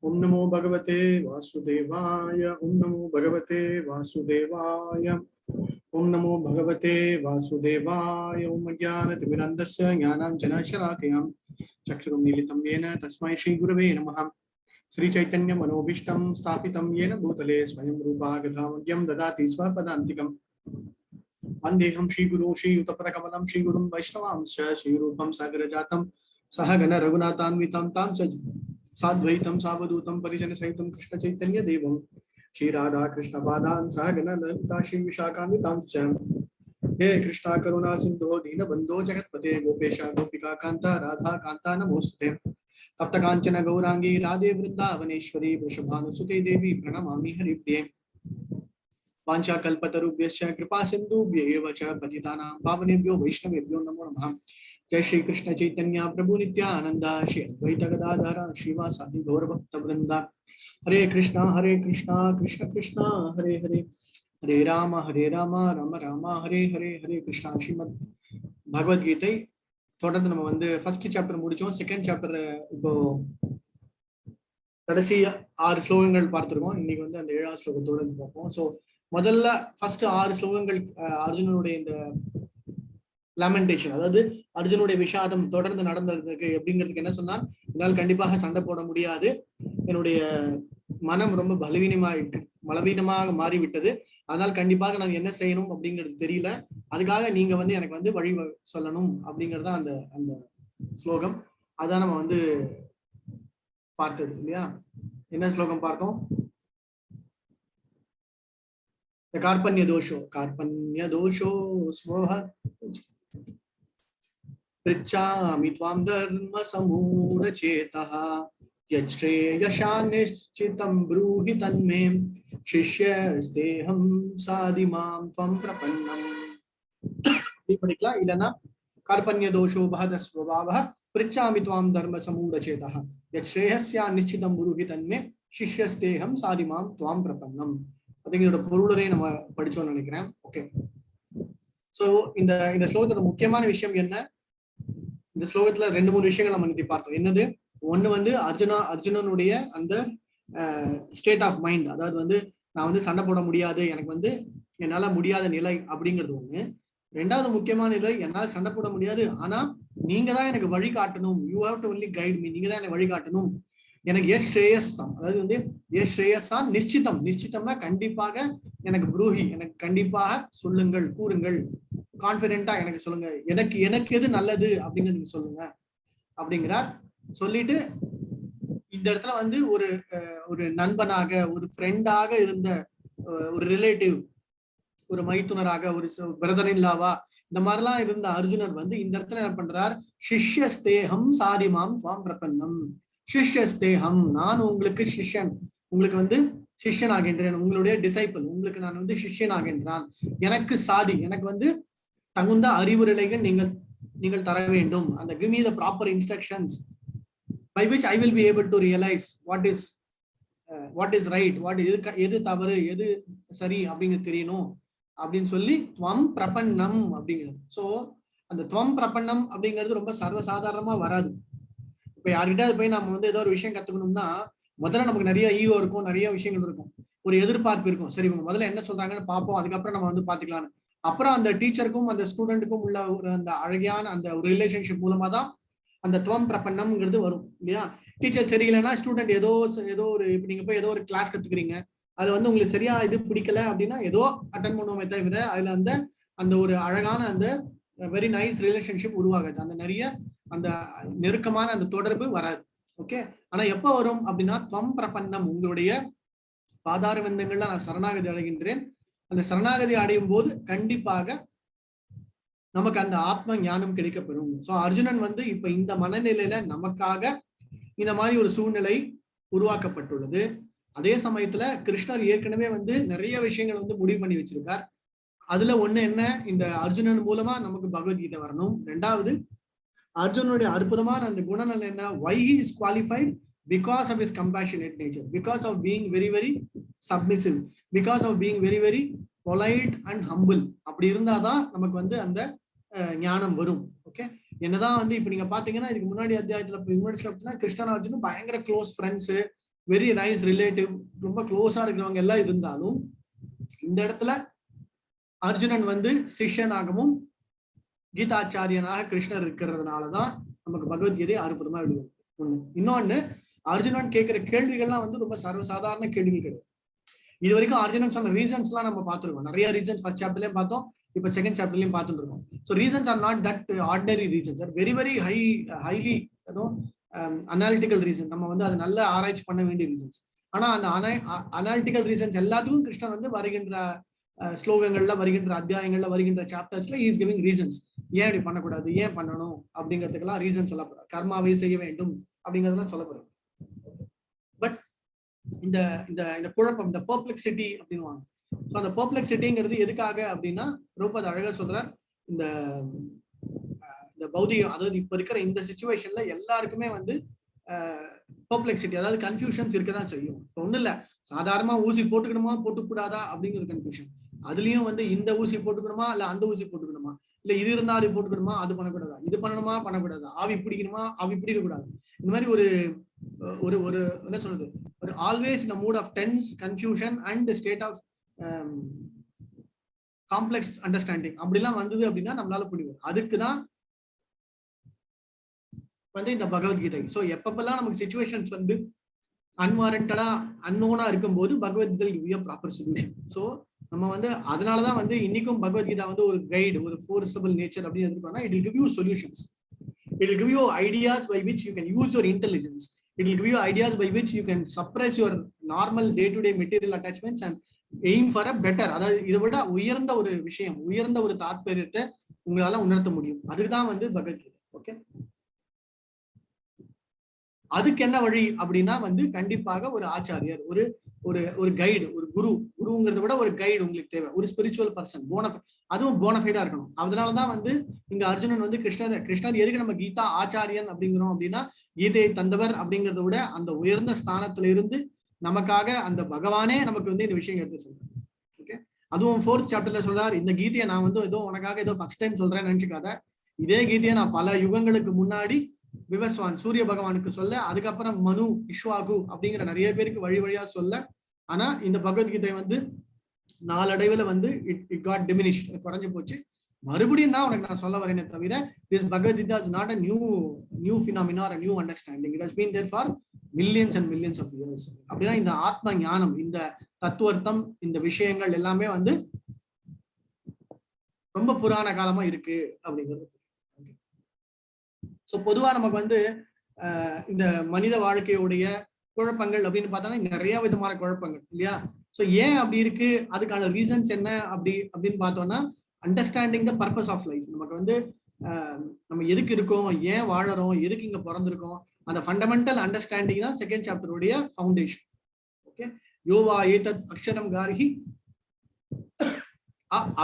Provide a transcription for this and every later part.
ओम नमो भगवते वासुदेवाय। ओम नमो भगवते वासुदेवाय। ओम नमो भगवते वासुदेवाय। ओम ज्ञानतिमिरन्धस्य ज्ञानाञ्जनशलाकयां चक्षुरुन्मीलितं येन तस्मै श्रीगुरवे नमः। श्रीचैतन्यमनोभीष्टं स्थापितं येन भूतले स्वयं रूपा गदामह्यं ददाति स्वपदान्तिकम्। वन्देऽहं श्रीगुरो श्रीयुतपदकमलं श्रीगुरुं वैष्णवांश्च श्रीरूपं सागरजातं सहगण रघुनाथान्वितं तां च साद्वैतं सावधूतं परिजनसहितं कृष्णचैतन्यदेवं श्रीराधा कृष्णपादान् सहगण ललिता श्रीविशाखान्वितां च। हे कृष्णा करुणा सिन्धो दीनबन्धो जगत्पते गोपेश गोपिका कान्ता राधा कान्ता नमोस्तुते। तप्त कांचन गौरांगी राधे वृंदावनेश्वरी वृषभानुसुते देवी प्रणमामि हरिप्रिये। वाञ्छाकल्पतरुभ्यश्च कृपा सिन्धुभ्यैव च पतितानां पावनेभ्यो वैष्णवेभ्यो नमो नमः। जय श्री कृष्ण चैतन्य प्रभु नित्यानंद श्री अद्वैत गदाधर श्रीवासादि गौरभक्तवृंद। हरे कृष्णा कृष्ण कृष्ण हरे हरे, हरे राम राम राम हरे हरे, हरे कृष्णा। श्रीमद् பகவத்கீதை தொடர்ந்து நம்ம வந்து ஃபர்ஸ்ட் சாப்டர் முடிச்சோம். செகண்ட் சாப்டர் இப்போ கடைசி 6 ஸ்லோகங்கள் பார்த்திருக்கோம். இன்னைக்கு வந்து அந்த 7ஆவது ஸ்லோகத்தோட பார்ப்போம். ஸோ முதல்ல ஃபர்ஸ்ட் 6 ஸ்லோகங்கள் அர்ஜுனனுடைய இந்த லேமெண்டேஷன், அதாவது அர்ஜுனுடைய விஷாதம் தொடர்ந்து நடந்திருக்கு அப்படிங்கிறதுக்கு என்ன சொன்னால், என்னால் கண்டிப்பாக சண்டை போட முடியாது, என்னுடைய மனம் ரொம்ப பலவீனமாக மாறிவிட்டது, அதனால் கண்டிப்பாக நான் என்ன செய்யணும் அப்படிங்கிறது தெரியல, அதுக்காக நீங்க வந்து எனக்கு வந்து வழி சொல்லணும் அப்படிங்கிறது தான் அந்த அந்த ஸ்லோகம். அதான் நம்ம வந்து பார்த்தது இல்லையா. என்ன ஸ்லோகம் பார்த்தோம்? कार्पण्य दोषो स्मोह पृच्छामि त्वां धर्म समूढचेतः यच्छ्रेयसा निश्चितं ब्रूहि तन्मे शिष्यस्तेऽहं साधिमां त्वं प्रपन्नम्. படிக்கலாம். இல்லைன்னா कार्पण्य दोषो बहद स्वभावः पृच्छामि त्वां धर्म समूढचेतः यच्छ्रेयसा निश्चितं ब्रूहि तन्मे शिष्यस्तेऽहं साधिमां त्वां प्रपन्नम्. அப்படிங்கிற பொருளரை நம்ம படிச்சோம்னு நினைக்கிறேன். ஓகே, சோ இந்த இந்த ஸ்லோகத்தோட முக்கியமான விஷயம் என்ன? இந்த ஸ்லோகத்துல 2-3 விஷயங்கள் நம்ம இன்னைக்கு பார்த்தோம். என்னது? ஒண்ணு வந்து அர்ஜுனனுடைய அந்த ஸ்டேட் ஆஃப் மைண்ட், அதாவது வந்து நான் வந்து சண்டை போட முடியாது, எனக்கு வந்து என்னால முடியாத நிலை அப்படிங்கிறது ஒண்ணு. 2வது முக்கியமான நிலை, என்னால சண்டை போட முடியாது, ஆனா நீங்க தான் எனக்கு வழி காட்டணும், you have to only guide me, நீங்க தான் எனக்கு வழி காட்டணும், எனக்கு எஸ் ஸ்ரேயஸாம், அதாவது வந்து எஸ் ஸ்ரேயஸா நிச்சிதம்னா கண்டிப்பாக எனக்கு புரூஹி, எனக்கு கண்டிப்பாக சொல்லுங்கள், கூறுங்கள், கான்பிடென்டா எனக்கு சொல்லுங்க, எனக்கு எது நல்லது அப்படிங்கிறது நீங்க சொல்லுங்க அப்படிங்கிறார். சொல்லிட்டு இந்த இடத்துல வந்து ஒரு நண்பனாக, ஒரு ஃப்ரெண்டாக இருந்த ஒரு ரிலேட்டிவ், ஒரு மைத்துனராக, ஒரு பிரதர் இன் லாவா, இந்த மாதிரிலாம் இருந்த அர்ஜுனர் வந்து இந்த இடத்துல என்ன பண்றார்? சிஷ்யஸ்தேகம் சாதிமாம் துவாம் பிரபன்னம். சிஷ்யஸ்தேகம், நான் உங்களுக்கு சிஷ்யன், உங்களுக்கு வந்து சிஷ்யன் ஆகின்றேன், உங்களுடைய டிசைபிள், உங்களுக்கு நான் வந்து சிஷ்யன் ஆகின்றான். எனக்கு சாதி, எனக்கு வந்து தகுந்த அறிவுரைகள் நீங்கள் தர வேண்டும். அந்த give me the proper instructions by which I will be able to realize what is right, எது தவறு, எது சரி அப்படிங்கிறது தெரியணும் அப்படின்னு சொல்லி துவம் பிரபன்னம் அப்படிங்கிறது. சோ அந்த துவம் பிரபன்னம் அப்படிங்கிறது ரொம்ப சர்வசாதாரணமா வராது. இப்ப யார்கிட்ட போய் நம்ம வந்து ஏதோ ஒரு விஷயம் கத்துக்கணும்னா முதல்ல நமக்கு நிறைய ஈகோ இருக்கும், நிறைய விஷயங்கள் இருக்கும், ஒரு எதிர்பார்ப்பு இருக்கும். சரி, இவங்க முதல்ல என்ன சொல்றாங்கன்னு பார்ப்போம், அதுக்கப்புறம் நம்ம வந்து பாத்துக்கலாம். அப்புறம் அந்த டீச்சருக்கும் அந்த ஸ்டூடெண்ட்டுக்கும் உள்ள ஒரு அந்த அழகான அந்த ஒரு ரிலேஷன்ஷிப் மூலமா தான் அந்த துவம் பிரபன்னம்ங்கிறது வரும் இல்லையா. டீச்சர் சரியில்லைன்னா ஸ்டூடெண்ட் ஏதோ ஒரு, இப்ப நீங்க போய் ஏதோ ஒரு கிளாஸ் கத்துக்கிறீங்க, அது வந்து உங்களுக்கு சரியா இது பிடிக்கல அப்படின்னா ஏதோ அட்டன் பண்ணுவோமே தவிர அதுல அந்த ஒரு அழகான அந்த வெரி நைஸ் ரிலேஷன்ஷிப் உருவாகாது, அந்த நிறைய அந்த நெருக்கமான அந்த தொடர்பு வராது. ஓகே, ஆனா எப்ப வரும் அப்படின்னா துவம் பிரபன்னம், உங்களுடைய பாதார விந்தங்கள்ல நான் சரணாகதி அடைகின்றேன், அந்த சரணாகதி அடையும் போது கண்டிப்பாக நமக்கு அந்த ஆத்ம ஞானம் கிடைக்கப்பெறும். சோ அர்ஜுனன் வந்து இப்ப இந்த மனநிலையில நமக்காக இந்த மாதிரி ஒரு சூழ்நிலை உருவாக்கப்பட்டுள்ளது. அதே சமயத்துல கிருஷ்ணர் ஏற்கனவே வந்து நிறைய விஷயங்கள் வந்து முடிவு பண்ணி வச்சிருக்கார். அதுல ஒண்ணு என்ன, இந்த அர்ஜுனன் மூலமா நமக்கு பகவத்கீதை வரணும். 2வது அர்ஜுனுடைய அற்புதமான அந்த குணநலன் என்ன, why he is qualified, because of his compassionate nature, because of being very very submissive, because of being very very polite and humble. அப்படி இருந்தாதான் நமக்கு வந்து அந்த ஞானம் வரும். ஓகே, என்னதான் வந்து இப்ப நீங்க பாத்தீங்கன்னா இதுக்கு முன்னாடி அத்தியாயத்துல கிருஷ்ணன் அர்ஜுனும் பயங்கர close friends, very nice relative, ரொம்ப க்ளோஸா இருக்கிறவங்க எல்லாம் இருந்தாலும் இந்த இடத்துல அர்ஜுனன் வந்து சிஷ்யனாகவும் கீதாச்சாரியனாக கிருஷ்ணர் இருக்கிறதுனாலதான் நமக்கு பகவத்கீதை அற்புதமா எழுதுவோம். ஒண்ணு. இன்னொன்னு, அர்ஜுனன் கேட்கிற கேள்விகள்லாம் வந்து ரொம்ப சர்வசாதாரண கேள்விகள் கிடையாது. இது வரைக்கும் அர்ஜுனன் சொன்ன ரீசன்ஸ் எல்லாம் நம்ம பார்த்துருக்கோம். நிறைய ரீசன்ஸ் ஃபர்ஸ்ட் சாப்டர்லயும் பார்த்தோம், இப்ப செகண்ட் சாப்டர்லயும் பார்த்துட்டு இருக்கோம். So reasons are not that ordinary reasons, are very very highly analytical reason. நம்ம வந்து அதை நல்ல ஆராய்ச்சி பண்ண வேண்டிய ரீசன்ஸ். ஆனா அந்த அனாலிட்டிக்கல் ரீசன்ஸ் எல்லாத்துக்கும் கிருஷ்ணன் வந்து வருகின்ற ஸ்லோகங்கள்ல, வருகின்ற அத்தியாயங்கள்ல, வருகின்ற சாப்டர்ஸ்ல இஸ் கிவிங் ரீசன்ஸ். ஏன் இப்படி பண்ணக்கூடாது, ஏன் பண்ணணும் அப்படிங்கிறதுக்கெல்லாம் ரீசன் சொல்லப்படுறாரு. கர்மாவை செய்ய வேண்டும் அப்படிங்கிறதுலாம் சொல்லப்படுறது. பட் இந்த இந்த இந்த குழப்பம், இந்த பெர்ப்ளெக்சிட்டி அப்படின்வாங்க. ஸோ அந்த பெர்ப்ளெக்சிட்டிங்கிறது எதுக்காக அப்படின்னா, ரொம்ப அழகா சொல்றார். இந்த பௌதிகம், அதாவது இப்ப இருக்கிற இந்த சிச்சுவேஷன்ல எல்லாருக்குமே வந்து பெர்ப்ளெக்சிட்டி, அதாவது கன்ஃபியூஷன்ஸ் இருக்கதான் செய்யும். இப்போ ஒன்றும் இல்லை, சாதாரணமா ஊசி போட்டுக்கணுமா போட்டுக்கூடாதா அப்படிங்கிற கன்ஃபியூஷன். அதுலயும் வந்து இந்த ஊசி போட்டுக்கணுமா இல்ல அந்த ஊசி போட்டுக்கணுமா, இல்ல இது இருந்தா அது போட்டுக்கணுமா, அது பண்ணக்கூடாதா, இது பண்ணணுமா பண்ணக்கூடாதா, ஆவி பிடிக்கணுமா ஆவி பிடிக்க கூடாது. இந்த மாதிரி ஒரு ஒரு ஒரு என்ன சொல்றது, ஒரு always in mood of tense, confusion and state of complex understanding அப்படிலாம் வந்தது அப்படின்னா நம்மளால புரியும். அதுக்குதான் வந்து இந்த பகவத்கீதை. ஸோ எப்பப்பெல்லாம் நமக்கு சிச்சுவேஷன்ஸ் வந்து அன்வாரண்டடா அன்னோனா இருக்கும்போது Bhagavad Gita give you proper solution. So நம்ம வந்து அதனாலதான் வந்து இன்னைக்கும் பகவத்கீதா வந்து ஒரு கைடு, ஒரு ஃபோர்ஸபிள் நேச்சர் அப்படின்னு எடுத்துக்கோனா, it will give you solutions. It will give you ideas by which you can use your intelligence. It will give you ideas by which you can suppress your normal day to day material attachments and aim for a better. அதாவது இதை விட உயர்ந்த ஒரு விஷயம், உயர்ந்த ஒரு தாத்பரியத்தை உங்களால உணர்த்த முடியும். அதுதான் வந்து பகவத்கீதை. ஓகே, அதுக்கு என்ன வழி அப்படின்னா வந்து கண்டிப்பாக ஒரு ஆச்சாரியர், ஒரு ஒரு ஒரு கைடு, ஒரு குருங்கிறத விட ஒரு கைடு உங்களுக்கு தேவை. ஒரு ஸ்பிரிச்சுவல் பர்சன், அதுவும் போனஃபைடா இருக்கணும். அதனாலதான் வந்து இங்க அர்ஜுனன் வந்து கிருஷ்ணர் எதுக்கு நம்ம கீதா ஆச்சாரியன் அப்படிங்கிறோம் அப்படின்னா, கீதையை தந்தவர் அப்படிங்கிறத விட அந்த உயர்ந்த ஸ்தானத்துல இருந்து நமக்காக அந்த பகவானே நமக்கு வந்து இந்த விஷயம் எடுத்து சொல்றாரு. ஓகே, அதுவும் 4th சாப்டர்ல சொல்றாரு, இந்த கீதையை நான் வந்து ஏதோ உனக்காக ஏதோ ஃபர்ஸ்ட் டைம் சொல்றேன்னு நினைச்சுக்காத. இதே கீதையை நான் பல யுகங்களுக்கு முன்னாடி விவஸ்வான் சூரிய பகவானுக்கு சொல்ல, அதுக்கப்புறம் மனு, இஷ்வாகு அப்படிங்கிற நிறைய பேருக்கு வழி வழியா சொல்ல. ஆனா இந்த பகவத்கீதை வந்து நாளடைவுல வந்து இட் காட் டிமினிஷ்ட், குறைஞ்சு போச்சு. மறுபடியும் தான் உனக்கு நான் சொல்ல வரேனே தவிர, this Bhagavad Gita is not a new phenomena or a new understanding. It has been there for millions and millions of years. அப்படின்னா இந்த ஆத்ம ஞானம், இந்த தத்துவர்த்தம், இந்த விஷயங்கள் எல்லாமே வந்து ரொம்ப புராண காலமா இருக்கு அப்படிங்கிறது. ஸோ பொதுவா நமக்கு வந்து இந்த மனித வாழ்க்கையுடைய குழப்பங்கள் அப்படின்னு பார்த்தோம்னா நிறைய விதமான குழப்பங்கள் இல்லையா? ஸோ ஏன் அப்படி இருக்கு, அதுக்கான ரீசன்ஸ் என்ன அப்படின்னு பார்த்தோம்னா, understanding the purpose of life. நமக்கு வந்து நம்ம எதுக்கு இருக்கோம், ஏன் வாழறோம், எதுக்கு இங்க பிறந்திருக்கோம், அந்த ஃபண்டமெண்டல் அண்டர்ஸ்டாண்டிங் தான் செகண்ட் சாப்டருடைய ஃபவுண்டேஷன். ஓகே, யோவா ஏதத் அக்ஷரம் கார்ஹி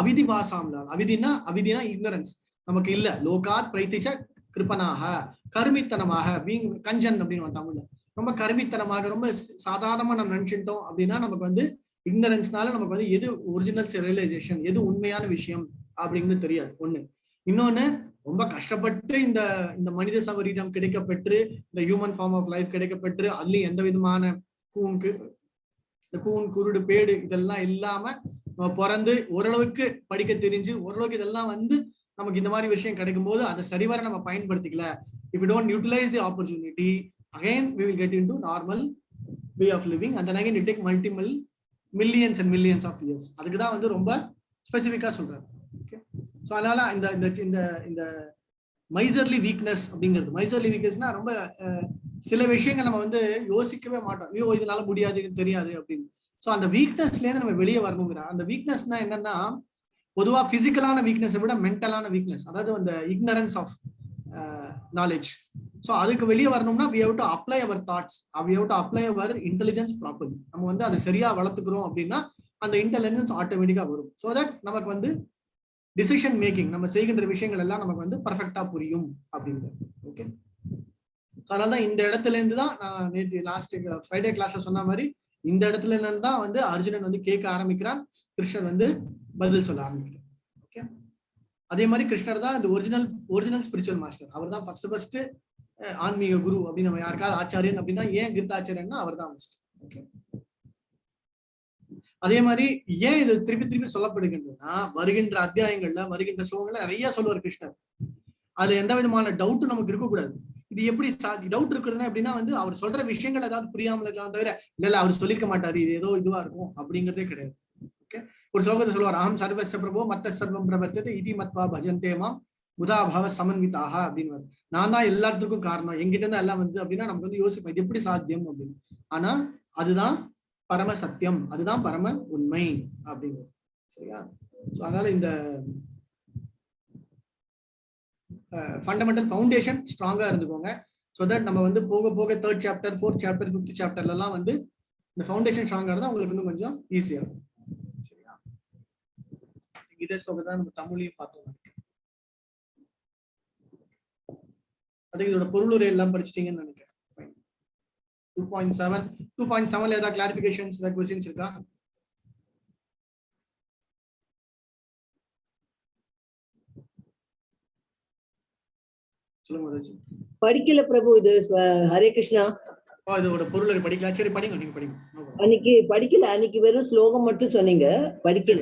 அவிதி வாசாம்லால். அவிதினா இக்னரன்ஸ் நமக்கு இல்ல. லோகாத் பிரைத்திச்ச கிருப்பனாக, கருமித்தனமாக, பீங் கஞ்சன் அப்படின்னு தமிழ்ல, ரொம்ப கருமித்தனமாக, ரொம்ப சாதாரணமா நம்ம நினைச்சிட்டோம் அப்படின்னா நமக்கு வந்து இக்னரன்ஸ்னால நமக்கு வந்து எது ஒரிஜினல் ரியலைசேஷன், எது உண்மையான விஷயம் அப்படிங்கிறது தெரியாது. ஒண்ணு. இன்னொன்னு, ரொம்ப கஷ்டப்பட்டு இந்த இந்த மனித சவரீடம் கிடைக்கப்பெற்று, இந்த ஹியூமன் ஃபார்ம் ஆஃப் லைஃப் கிடைக்கப்பெற்று, அதுலயும் எந்த விதமான கூன் குருடு பேடு இதெல்லாம் இல்லாம நம்ம பிறந்து ஓரளவுக்கு படிக்க தெரிஞ்சு ஓரளவுக்கு இதெல்லாம் வந்து நமக்கு இந்த மாதிரி விஷயம் கிடைக்கும் போது அதை சரிவர நம்ம பயன்படுத்திக்கல. If we don't utilize the opportunity, again we will get into normal way of living and then again it take multiple millions and millions of years. அதுக்கு தான் வந்து ரொம்ப ஸ்பெசிஃபிக்கா சொல்றாரு. ஓகே, ஸோ அதனால இந்த இந்த இந்த மைசர்லி வீக்னஸ் அப்படிங்கிறது, மைசர்லி வீக்னஸ்னா ரொம்ப சில விஷயங்கள் நம்ம வந்து யோசிக்கவே மாட்டோம், ஐயோ இதனால முடியாது, தெரியாது அப்படின்னு. ஸோ அந்த வீக்னஸ்ல இருந்து நம்ம வெளியே வரணுங்கிற அந்த வீக்னஸ்னா என்னன்னா, பொதுவா பிசிக்கலான வீக்னஸை விட மென்டலான வீக்னஸ், அதாவது அந்த இக்னரன்ஸ் ஆஃப் நாலேஜ். ஸோ அதுக்கு வெளியே வரணும்னா we have to apply our thoughts, we have to apply our intelligence properly. நம்ம வந்து அதை சரியா வளர்த்துக்கிறோம் அப்படின்னா அந்த இன்டெலிஜென்ஸ் ஆட்டோமேட்டிக்கா வரும். ஸோ தட் நமக்கு வந்து டிசிஷன் மேக்கிங், நம்ம செய்கின்ற விஷயங்கள் எல்லாம் நமக்கு வந்து பர்ஃபெக்டா புரியும் அப்படிங்கிறது. ஓகே, ஸோ அதனாலதான் இந்த இடத்துல இருந்து தான் நான் நேற்று லாஸ்ட் ஃப்ரைடே கிளாஸ்ல சொன்ன மாதிரி இந்த இடத்துல இருந்து தான் வந்து அர்ஜுனன் வந்து கேட்க ஆரம்பிக்கிறான், கிருஷ்ணர் வந்து பதில் சொல்ல ஆரம்பிக்கிறார். ஓகே, அதே மாதிரி கிருஷ்ணர் தான் இந்த ஒரிஜினல் ஸ்பிரிச்சுவல் மாஸ்டர். அவர் தான் ஃபர்ஸ்ட் ஆன்மீக குரு அப்படின்னு நம்ம யாருக்காவது ஆச்சாரியன் அப்படின்னா ஏன் கிருத்தாச்சாரியன்னா அவர் தான். ஓகே, அதே மாதிரி ஏன் இது திருப்பி திருப்பி சொல்லப்படுகின்றதுன்னா வருகின்ற அத்தியாயங்கள்ல வருகின்ற ஸ்லோகங்கள்ல நிறைய சொல்லுவார் கிருஷ்ணர். அது எந்த விதமான டவுட்டும் நமக்கு இருக்கக்கூடாது. இது எப்படி டவுட் இருக்குதுன்னா எப்படின்னா வந்து அவர் சொல்ற விஷயங்கள் ஏதாவது புரியாமல் இருக்கலாம் தவிர இல்ல அவர் சொல்லிருக்க மாட்டாரு இது ஏதோ இதுவா இருக்கும் அப்படிங்கிறதே கிடையாது. ஓகே, ஒரு ஸ்லோகத்தை சொல்லுவார், அகம் சர்வஸ்ய பிரபோ மத்த சர்வம் பிரவர்த்ததே இதி மத்வா பஜந்தேமா புதாபாவ சமன்விதாக அப்படின்னு. நான் தான் எல்லாத்துக்கும் காரணம், எங்கிட்ட இருந்து எல்லாம் வந்து அப்படின்னா நமக்கு வந்து யோசிப்போம் இது எப்படி சாத்தியம் அப்படின்னு. ஆனா அதுதான் பரம சத்தியம், அதுதான் பரம உண்மை அப்படிங்கிறது. சரியா? அதனால இந்த ஃபண்டமெண்டல் ஃபவுண்டேஷன் ஸ்ட்ராங்கா இருந்துக்கோங்க. ஸோ தட் நம்ம வந்து போக போக 3rd chapter 4th chapter 5th சாப்டர்ல எல்லாம் வந்து இந்த ஃபவுண்டேஷன் ஸ்ட்ராங்கா இருந்தா உங்களுக்கு இன்னும் கொஞ்சம் ஈஸியா இருக்கும். சரியா? இதே ஸ்லோகத்தை நம்ம தமிழையும் பார்த்தோம். அது இதோட பொருளுரை எல்லாம் படிச்சிட்டீங்கன்னு நினைக்கிறேன். 2.7 ஏதாவது கிளாரிபிகேஷன்ஸ் ஏதாவது क्वेश्चंस இருக்கா? சொல்லுங்க. படிக்கல பிரபு, இது ஹரே கிருஷ்ணா. இதோட பொருளுரை படிக்கலாம். சரி படிங்க, நீங்க படிங்க. அன்னைக்கு படிக்கல, அன்னைக்கு வெறும் ஸ்லோகம் மட்டும் சொன்னீங்க, படிக்கல.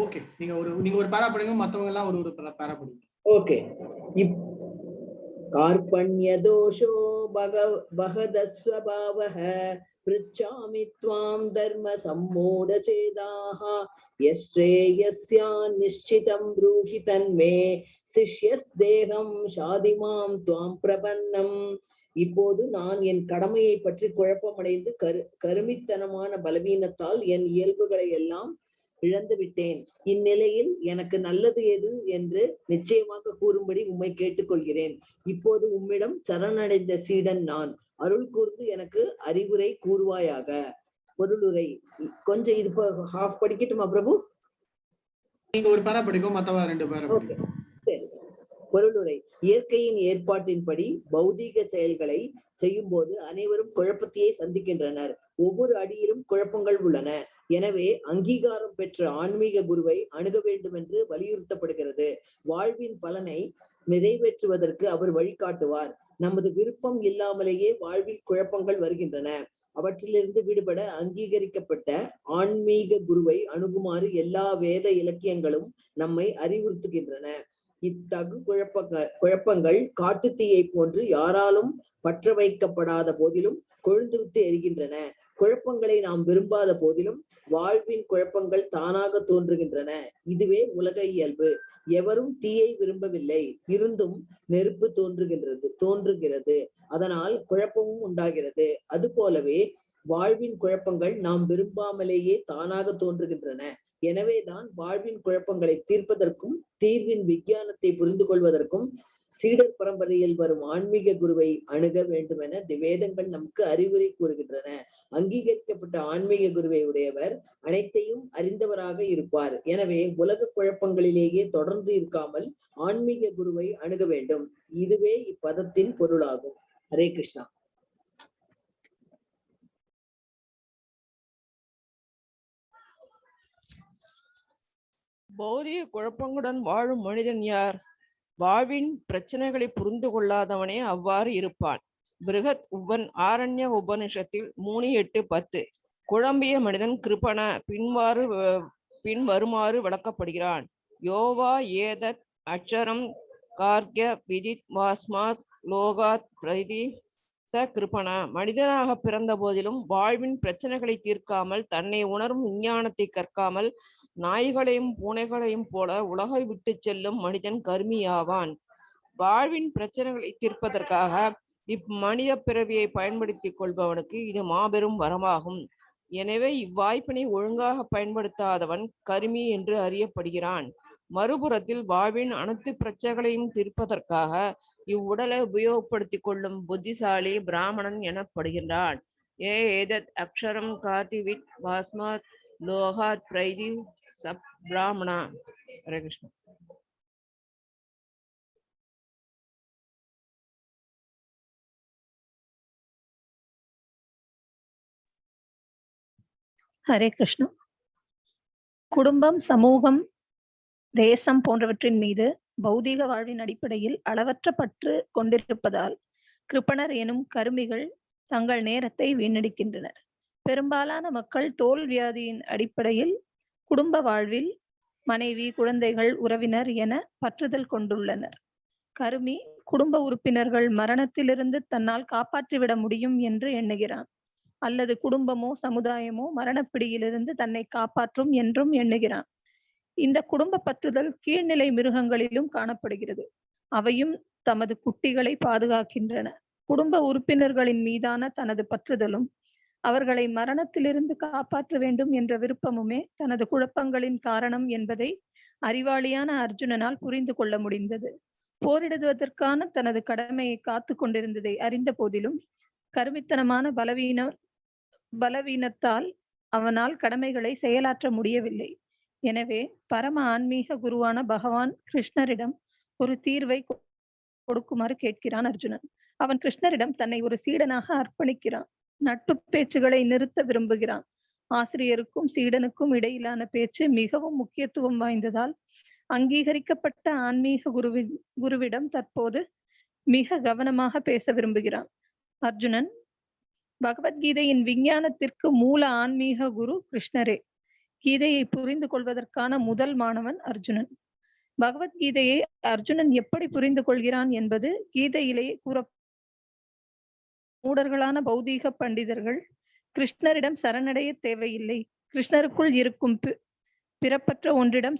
ஓகே, நீங்க ஒரு பாரா படிங்க, மத்தவங்க எல்லாம் ஒரு பாரா படிங்க. ஓகே. कार्पण्य दोषो बहदस्वभावः पृच्छामि त्वां धर्म सम्मूढचेदाः यश्रेयस्या निश्चितं ब्रूहि तन्मे शिष्यस्देहं शादिमां त्वां प्रपन्नम्. இப்போது நான் என் கடமையை பற்றி குழப்பமடைந்து கருமித்தனமான பலவீனத்தால் என் இயல்புகளை எல்லாம் இழந்து விட்டேன். இந்நிலையில் எனக்கு நல்லது எது என்று நிச்சயமாக கூறும்படி உம்மை கேட்டுக்கொள்கிறேன். இப்போது உம்மிடம் சரணடைந்த சீடன் நான். அருள் கூர்ந்து எனக்கு அறிவுரை கூறுவாயாக. பொருளுரை கொஞ்சம் இது ஹாஃப் படிக்கட்டுமா பிரபு? நீங்க ஒரு பேரா படிக்கும், மத்தவங்க 2 பேரா படிக்கும். சரி. பொருளுரை. இயற்கையின் ஏற்பாட்டின்படி பௌதீக செயல்களை செய்யும் போது அனைவரும் குழப்பத்தையே சந்திக்கின்றனர். ஒவ்வொரு அடியிலும் குழப்பங்கள் உள்ளன. எனவே அங்கீகாரம் பெற்ற ஆன்மீக குருவை அணுக வேண்டும் என்று வலியுறுத்தப்படுகிறது. வாழ்வின் பலனை நிறைவேற்றுவதற்கு அவர் வழிகாட்டுவார். நமது விருப்பம் இல்லாமலேயே வாழ்வில் குழப்பங்கள் வருகின்றன. அவற்றிலிருந்து விடுபட அங்கீகரிக்கப்பட்ட ஆன்மீக குருவை அணுகுமாறு எல்லா வேத இலக்கியங்களும் நம்மை அறிவுறுத்துகின்றன. இத்தகு குழப்பங்கள் காட்டுத்தீயை போன்று யாராலும் பற்ற வைக்கப்படாத போதிலும் கொழுந்துவிட்டு எரிகின்றன. குழப்பங்களை நாம் விரும்பாத போதிலும் வாழ்வின் குழப்பங்கள் தானாக தோன்றுகின்றன. இதுவே உலக இயல்பு. எவரும் தீயை விரும்பவில்லை, இருந்தும் நெருப்பு தோன்றுகிறது. அதனால் குழப்பமும் உண்டாகிறது. அது போலவே வாழ்வின் குழப்பங்கள் நாம் விரும்பாமலேயே தானாக தோன்றுகின்றன. எனவேதான் வாழ்வின் குழப்பங்களை தீர்ப்பதற்கும் தீர்வின் விஞ்ஞானத்தை புரிந்து கொள்வதற்கும் சீடர் பரம்பரையில் வரும் ஆன்மீக குருவை அணுக வேண்டும் என வேதங்கள் நமக்கு அறிவுரை கூறுகின்றன. அங்கீகரிக்கப்பட்ட ஆன்மீக குருவை உடையவர் அனைத்தையும் அறிந்தவராக இருப்பார். எனவே உலக குழப்பங்களிலேயே தொடர்ந்து இருக்காமல் ஆன்மீக குருவை அணுக வேண்டும். இதுவே இப்பதத்தின் பொருளாகும். ஹரே கிருஷ்ணா. பௌதிக குழப்பங்களுடன் வாழும் மனிதன் யார்? வாழ்வின் பிரச்சனைகளை புரிந்து கொள்ளாதவனே அவ்வாறு இருப்பான். பிருகத் ஆரண்ய உபனிஷத்தில் 3:8-10 குழம்பிய மனிதன் கிருபண பின்வருமாறு விளக்கப்படுகிறான். யோவா ஏதத் அக்ஷரம் கார்க்ய விதித் வாஸ்மாத் லோகாத் பிரதி ச கிருபண. மனிதனாக பிறந்த போதிலும் வாழ்வின் பிரச்சனைகளை தீர்க்காமல் தன்னை உணரும் விஞ்ஞானத்தை கற்காமல் நாய்களையும் பூனைகளையும் போல உலகை விட்டு செல்லும் மனிதன் கர்மியாவான். வாழ்வின் பிரச்சனைகளை தீர்ப்பதற்காக இம்மனித பிறவியை பயன்படுத்தி கொள்பவனுக்கு இது மாபெரும் வரமாகும். எனவே இவ்வாய்ப்பினை ஒழுங்காக பயன்படுத்தாதவன் கர்மி என்று அறியப்படுகிறான். மறுபுறத்தில் வாழ்வின் அனைத்து பிரச்சனைகளையும் தீர்ப்பதற்காக இவ்வுடலை உபயோகப்படுத்தி கொள்ளும் புத்திசாலி பிராமணன் எனப்படுகின்றான். ஏதத் அக்ஷரம் கார்த்திவித் வாஸ்மாத் லோகாத் பிரைதி சப் பிராமணா. ஹரே கிருஷ்ணா. ஹரே கிருஷ்ணா. குடும்பம், சமூகம், தேசம் போன்றவற்றின் மீது பௌதீக வாழ்வின் அடிப்படையில் அளவற்ற பற்று கொண்டிருப்பதால் கிருப்பணர் எனும் கருமிகள் தங்கள் நேரத்தை வீணடிக்கின்றனர். பெரும்பாலான மக்கள் தோல் வியாதியின் அடிப்படையில் குடும்ப வாழ்வில் மனைவி, குழந்தைகள், உறவினர் என பற்றுதல் கொண்டுள்ளனர். கருமி குடும்ப உறுப்பினர்கள் மரணத்திலிருந்து தன்னால் காப்பாற்றிவிட முடியும் என்று எண்ணுகிறான், அல்லது குடும்பமோ சமுதாயமோ மரணப்பிடியிலிருந்து தன்னை காப்பாற்றும் என்றும் எண்ணுகிறான். இந்த குடும்ப பற்றுதல் கீழ்நிலை மிருகங்களிலும் காணப்படுகிறது. அவையும் தமது குட்டிகளை பாதுகாக்கின்றன. குடும்ப உறுப்பினர்களின் மீதான தனது பற்றுதலும் அவர்களை மரணத்திலிருந்து காப்பாற்ற வேண்டும் என்ற விருப்பமுமே தனது குழப்பங்களின் காரணம் என்பதை அறிவாளியான அர்ஜுனனால் புரிந்து கொள்ள முடிந்தது. போரிடுவதற்கான தனது கடமையை காத்து கொண்டிருந்ததை அறிந்த போதிலும் கருமித்தனமான பலவீனத்தால் அவனால் கடமைகளை செயலாற்ற முடியவில்லை. எனவே பரம ஆன்மீக குருவான பகவான் கிருஷ்ணரிடம் ஒரு தீர்வை கொடுக்குமாறு கேட்கிறான் அர்ஜுனன். அவன் கிருஷ்ணரிடம் தன்னை ஒரு சீடனாக அர்ப்பணிக்கிறான். நட்பு பேச்சுகளை நிறுத்த விரும்புகிறான். ஆசிரியருக்கும் சீடனுக்கும் இடையிலான பேச்சு மிகவும் முக்கியத்துவம் வாய்ந்ததால் அங்கீகரிக்கப்பட்ட ஆன்மீக குருவிடம் தற்போது மிக கவனமாக பேச விரும்புகிறான். அர்ஜுனன், பகவத்கீதையின் விஞ்ஞானத்திற்கு மூல ஆன்மீக குரு கிருஷ்ணரே. கீதையை புரிந்து கொள்வதற்கான முதல் மாணவன் அர்ஜுனன். பகவத்கீதையை அர்ஜுனன் எப்படி புரிந்து கொள்கிறான் என்பது கீதையிலேயே மூடர்களான பௌதீக பண்டிதர்கள் கிருஷ்ணரிடம் சரணடைய தேவையில்லை, கிருஷ்ணருக்குள் இருக்கும் பிறப்பற்ற ஒன்றிடம்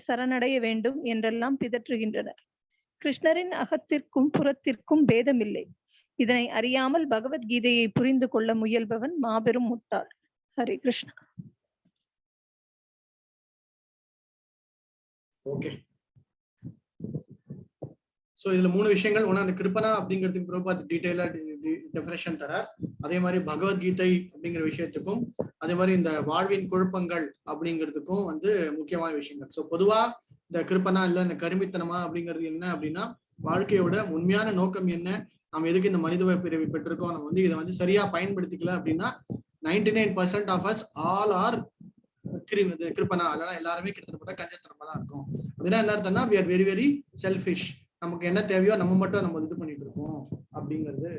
சரணடைய வேண்டும் என்றெல்லாம் பிதற்றுகின்றனர். கிருஷ்ணரின் அகத்திற்கும் புறத்திற்கும் பேதமில்லை. இதனை அறியாமல் பகவத்கீதையை புரிந்து கொள்ள முயல்பவன் மாபெரும் முட்டாள். ஹரே கிருஷ்ணா. ஓகே, சோ இதுல 3 விஷயங்கள். ஒண்ணு, அந்த கிருப்பனா அப்படிங்கிறதுக்கு பிரபுபாத் டீடைலா டெஃபினேஷன் தரார். அதே மாதிரி பகவத்கீதை அப்படிங்கிற விஷயத்துக்கும், அதே மாதிரி இந்த வாழ்வின் குழப்பங்கள் அப்படிங்கிறதுக்கும் வந்து முக்கியமான விஷயங்கள். சோ பொதுவா இந்த கிருப்பனா இல்ல இந்த கருமித்தனமா அப்படிங்கிறது என்ன அப்படின்னா, வாழ்க்கையோட உண்மையான நோக்கம் என்ன, நம்ம எதுக்கு இந்த மனித பிறவி பெற்றிருக்கோம், நம்ம வந்து இதை வந்து சரியா பயன்படுத்திக்கல அப்படின்னா 99% ஆஃப் அஸ் ஆல் ஆர் கிருப்பனா, இல்லைன்னா எல்லாருமே கிட்டத்தட்ட கஞ்சத்தனமா தான் இருக்கும். அப்படின்னா என்ன அர்த்தம்னா, we are very very selfish. நமக்கு என்ன தேவையோ நம்ம மட்டும் நம்ம இது பண்ணிட்டு இருக்கோம் அப்படிங்கிறது.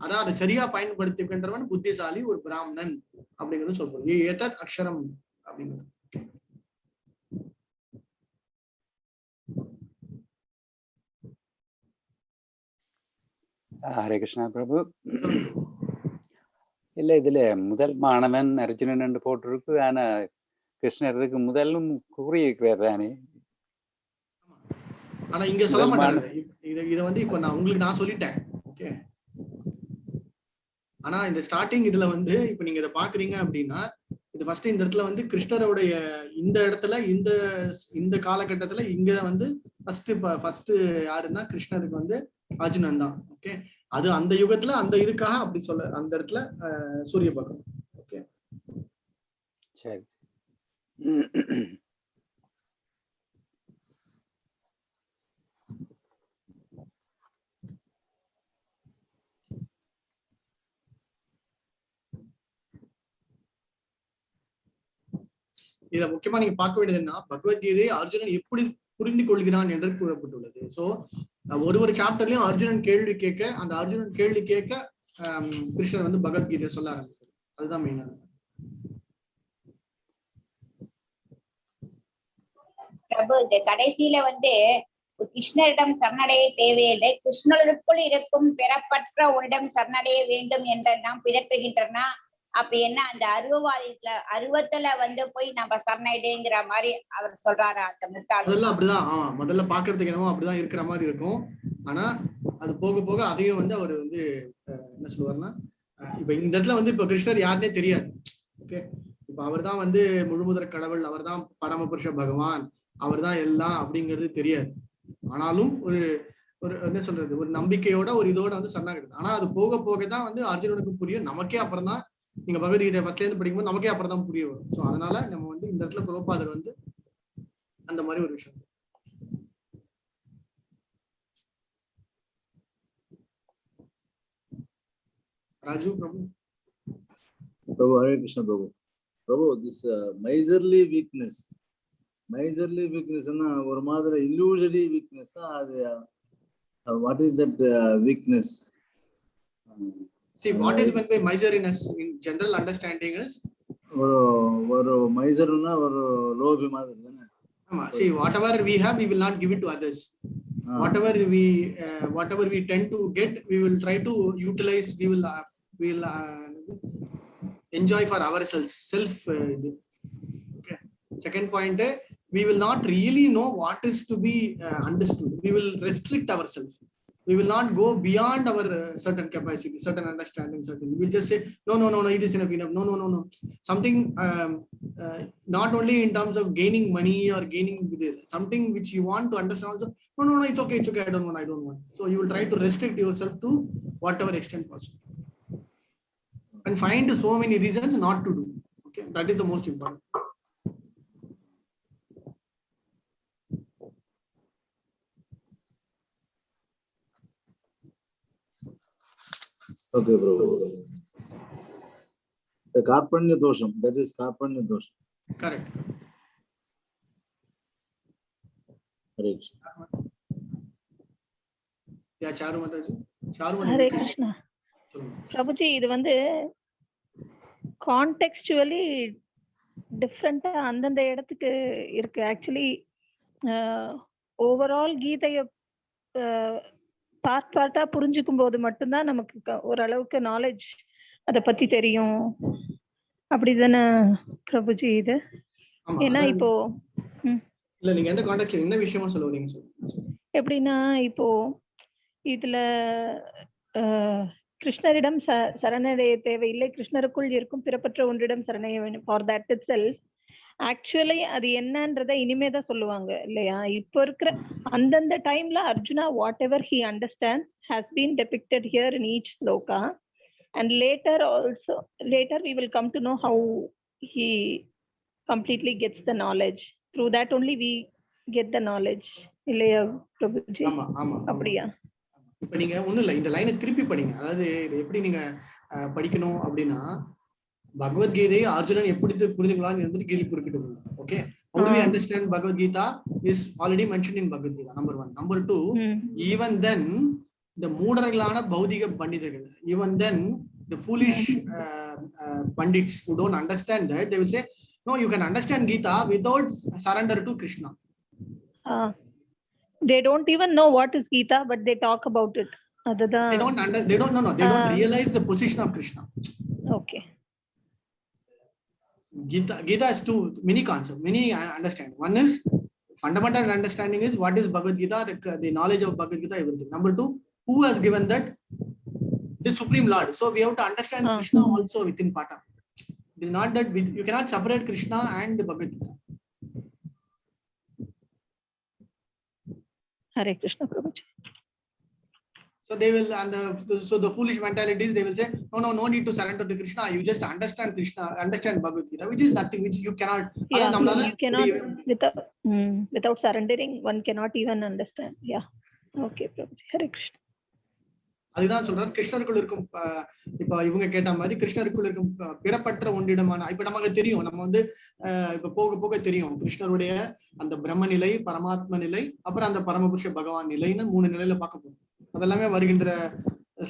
ஆனா அதை சரியா பயன்படுத்திக்கின்றவன் புத்திசாலி, ஒரு பிராமணன் அப்படிங்கிறது சொல்றோம். ஏதத் அக்ஷரம் அப்படிங்கிறது. ஹரே கிருஷ்ணா பிரபு. இல்ல இதுல முதல் மாணவன் அர்ஜுனன் என்று போட்டிருக்கு. ஆனா கிருஷ்ணருக்கு முதலும் கூறியிருக்கிறார் தானே. ஆனா இங்க சொல்ல மாட்டாரு. இத வந்து இப்ப நான் சொல்லிட்டேன். ஓகே, ஆனா இந்த ஸ்டார்டிங் இதுல வந்து இப்ப நீங்க இதை பாக்குறீங்க அப்படின்னா, இது ஃபர்ஸ்ட் இந்த இடத்துல வந்து கிருஷ்ணருடைய இந்த இடத்துல இந்த காலகட்டத்துல இங்க வந்து ஃபர்ஸ்ட் யாருன்னா கிருஷ்ணருக்கு வந்து அர்ஜுனன் தான். ஓகே, அது அந்த யுகத்துல அந்த இதுக்காக அப்படி சொல்ல அந்த இடத்துல சூரிய பகவான். ஓகே, சரி. இத முக்கியமா நீங்க பார்க்க வேண்டியது என்ன, பகவத்கீதையை அர்ஜுனன் எப்படி புரிந்து கொள்கிறான் என்று கூறப்பட்டுள்ளது. சோ ஒரு சாப்டர்லயும் அர்ஜுனன் கேள்வி கேட்க, அந்த அர்ஜுனன் கேள்வி கேட்க கிருஷ்ணன் வந்து பகவத்கீதை சொல்ல ஆரம்பிச்சார். அதுதான் மெயினா. பிரபு, இந்த கடைசியில வந்து கிருஷ்ணரிடம் சரணடைய தேவையில்லை, கிருஷ்ணருக்குள் இருக்கும் பிறப்பற்ற ஒன்றிடம் சரணடைய வேண்டும் என்று நாம் பிதற்றுகின்றன. அப்ப என்ன, அந்த அருவத்துல வந்து போய் நம்ம சரணடைங்கிற மாதிரி அவர் சொல்றாரு அந்த முட்டாள். அதெல்லாம் அப்படிதான் முதல்ல பாக்குறதுக்கு என்னமோ அப்படிதான் இருக்கிற மாதிரி இருக்கும். ஆனா அது போக போக அதையும் வந்து அவர் வந்து என்ன சொல்லுவாருன்னா, இப்ப இந்த இடத்துல வந்து இப்ப கிருஷ்ணர் யாருன்னே தெரியாது. ஓகே, இப்ப அவர் தான் வந்து முழுமுதற் கடவுள், அவர் தான் பரமபுருஷ பகவான், அவர் தான் எல்லாம் அப்படிங்கிறது தெரியாது. ஆனாலும் ஒரு என்ன சொல்றது, ஒரு நம்பிக்கையோட ஒரு இதோட வந்து சரணாகிடுது. ஆனா அது போக போக தான் வந்து அர்ஜுனனுக்கு புரியும். நமக்கே அப்புறம் தான், நீங்க பகவத்கீதை ஃபர்ஸ்ட்ல இருந்து படிக்கும்போது நமக்கே அப்புறம் தான் புரிய வரும். சோ அதனால நம்ம வந்து இந்த இடத்துல பிரபுபாதர் வந்து அந்த மாதிரி ஒரு விஷயம். Raju, Prabhu. Prabhu, Hare Krishna, Prabhu. Prabhu, this miserly weakness miserly வீக்னஸ்னா ஒரு மாதிரி illusory வீக்னஸா அது what is that weakness? See, what is meant by miserliness in general understanding is ஒரு மைசர்னா ஒரு லோபி மாதிரி தானே. see, whatever we have, we will not give it to others. Whatever we tend to get, we will try to utilize. We will enjoy for ourselves. Okay. Second point, we will not really know what is to be understood. We will restrict ourselves. We will not go beyond our certain capacity, certain understanding, certain. We will just say, no, it is enough. No. Something, not only in terms of gaining money or gaining something which you want to understand also. No, it's okay. I don't want. So you will try to restrict yourself to whatever extent possible. And find so many reasons not to do. Okay, that is the most important. Okay, bro. The Karpanya dosham, that is Karpanya dosham. Correct. Yeah, Charu Mataji. Hare Krishna. Prabhuji, இது வந்து contextually டிஃப்ரெண்டா அந்தந்த இடத்துக்கு இருக்கு. Actually overall கீதைய பார்ட்டா புரிஞ்சுக்கும் போது மட்டும்தான் நமக்கு ஓரளவுக்கு நாலேஜ் அதை பத்தி தெரியும். அப்படிதானே பிரபுஜி இது? ஏன்னா இப்போ இல்ல, நீங்க எந்த கான்டெக்ஸ்ட்ல என்ன விஷயமா சொல்லுவீங்க? எப்படின்னா, இப்போ இதுல கிருஷ்ணரிடம் சரணடைய தேவையில்லை, கிருஷ்ணருக்குள் இருக்கும் பிறப்பற்ற ஒன்றிடம் சரணடைய வேண்டும். For that it self actually அது என்னன்றத இனிமேதான் சொல்லுவாங்க இல்லையா? இப்போ இருக்கிற அந்தந்த டைம்ல Arjuna what ever he understands has been depicted here in each shloka. And later we will come to know how he completely gets the knowledge. Through that only we get the knowledge. இல்லையா பிரபுஜி? அப்படியா? இப்ப நீங்க ஒண்ணும் இல்ல, இந்த லைனை திருப்பி படிங்க. அதாவது இது எப்படி நீங்க படிக்கணும் அப்படின்னா, பகவத்கீதையை அர்ஜுனன் எப்படி புரிந்துகொள்ளான்னு இருந்துட்டு கீதை குறிப்பிட்டு. Okay, how do we understand Bhagavad Gita is already mentioned in Bhagavad Gita, number 1. Number 2, even then the மூடர்களான பௌதிக பண்டிதர்கள், even then the foolish pandits who don't understand that, they will say, no, you can understand Gita without surrender to Krishna. They don't even know what is Gita, but they talk about it. They don't realize the position of Krishna. Okay. Gita has many concepts, many understanding. One is fundamental understanding is what is Bhagavad Gita, the knowledge of Bhagavad Gita, everything. Number 2, who has given that? The Supreme Lord. So we have to understand Krishna also within part of it. It is not that you cannot separate Krishna and Bhagavad Gita. Hare Krishna Prabhuji. So they will, and the foolish mentalities, they will say, no need to surrender to Krishna. You just understand Krishna, understand Bhagavad Gita, which is nothing, which you cannot. Yeah, you cannot without surrendering, one cannot even understand. Yeah. Okay, Prabhuji. Hare Krishna. அதுதான் சொல்றாரு, கிருஷ்ணருக்குள் இருக்கும். இப்ப இவங்க கேட்ட மாதிரி கிருஷ்ணருக்குள் இருக்கும் பிறப்பற்ற ஒன்றிடமான, இப்ப நமக்கு தெரியும், நம்ம வந்து இப்ப போக போக தெரியும் கிருஷ்ணருடைய அந்த பிரம்ம நிலை, பரமாத்ம நிலை, அப்புறம் அந்த பரமபுருஷ பகவான் நிலைன்னு 3 நிலையில பார்க்க போறோம். அதெல்லாமே வருகின்ற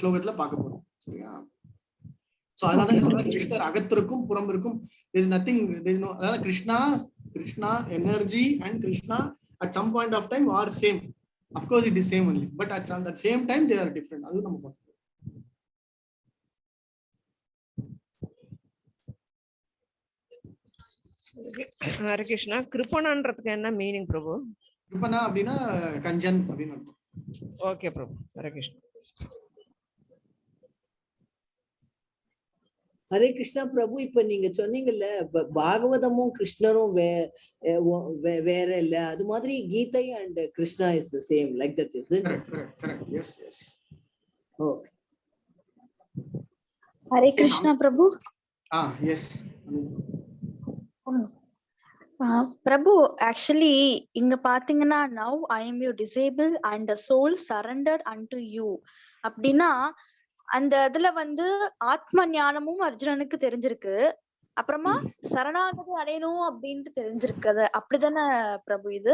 ஸ்லோகத்துல பார்க்க போறோம். சரியா? சோ அதனால சொல்றேன், கிருஷ்ணர் அகத்திற்கும் புறம்பிற்கும் அதாவது Krishna energy and Krishna at some point of time are same. Of course it is same only, but at the same time they are different. அது நம்ம பார்க்கணும். ஹரே கிருஷ்ணா. கிருபணன்றதுக்கு என்ன மீனிங் பிரபு? கிருபணா அப்படின்னா கஞ்சன் அப்படின்னு அர்த்தம். ஓகே பிரபு. ஹரே கிருஷ்ணா. ஹரே கிருஷ்ணா பிரபு, இப்ப நீங்க சொன்னீங்கல்ல பாகவதமும் கிருஷ்ணரும் வேற இல்ல, அது மாதிரி Gita and Krishna is the same, like that is it? correct yes okay. Hare Krishna Prabhu. yes Prabhu, actually இங்க பாத்தீங்கன்னா now I am your disciple and the soul surrendered unto you அப்படின்னா, அந்த இதுல வந்து ஆத்ம ஞானமும் அர்ஜுனனுக்கு தெரிஞ்சிருக்கு. அப்புறமா சரணாகதி அடையணும் அப்படின்ட்டு தெரிஞ்சிருக்குது. அப்படிதானே பிரபு? இது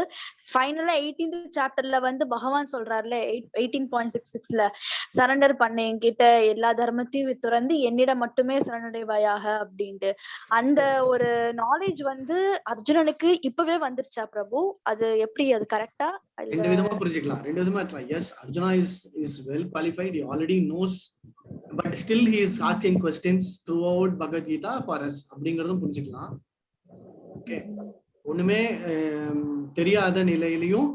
ஃபைனலா 18th சாப்டர்ல வந்து பகவான் சொல்றாருல 18.66ல சரண்டர் பண்ண என்கிட்ட எல்லா தர்மத்தையும் துறந்து என்னிடம் மட்டுமே சரணடைவாயாக அப்படின்ட்டு. அந்த ஒரு நாலேஜ் வந்து அர்ஜுனனுக்கு இப்பவே வந்துருச்சா பிரபு? அது எப்படி, அது கரெக்டா? ரெண்டு விதமா புரிஞ்சுக்கலாம், ரெண்டு விதமா இருக்கலாம். Yes, Arjuna is well qualified, he already knows, but still he is asking questions throughout Bhagavad Gita for us அப்படிங்கறதும் புரிஞ்சுக்கலாம். ஓகே, ஒண்ணுமே தெரியாத நிலையிலையும்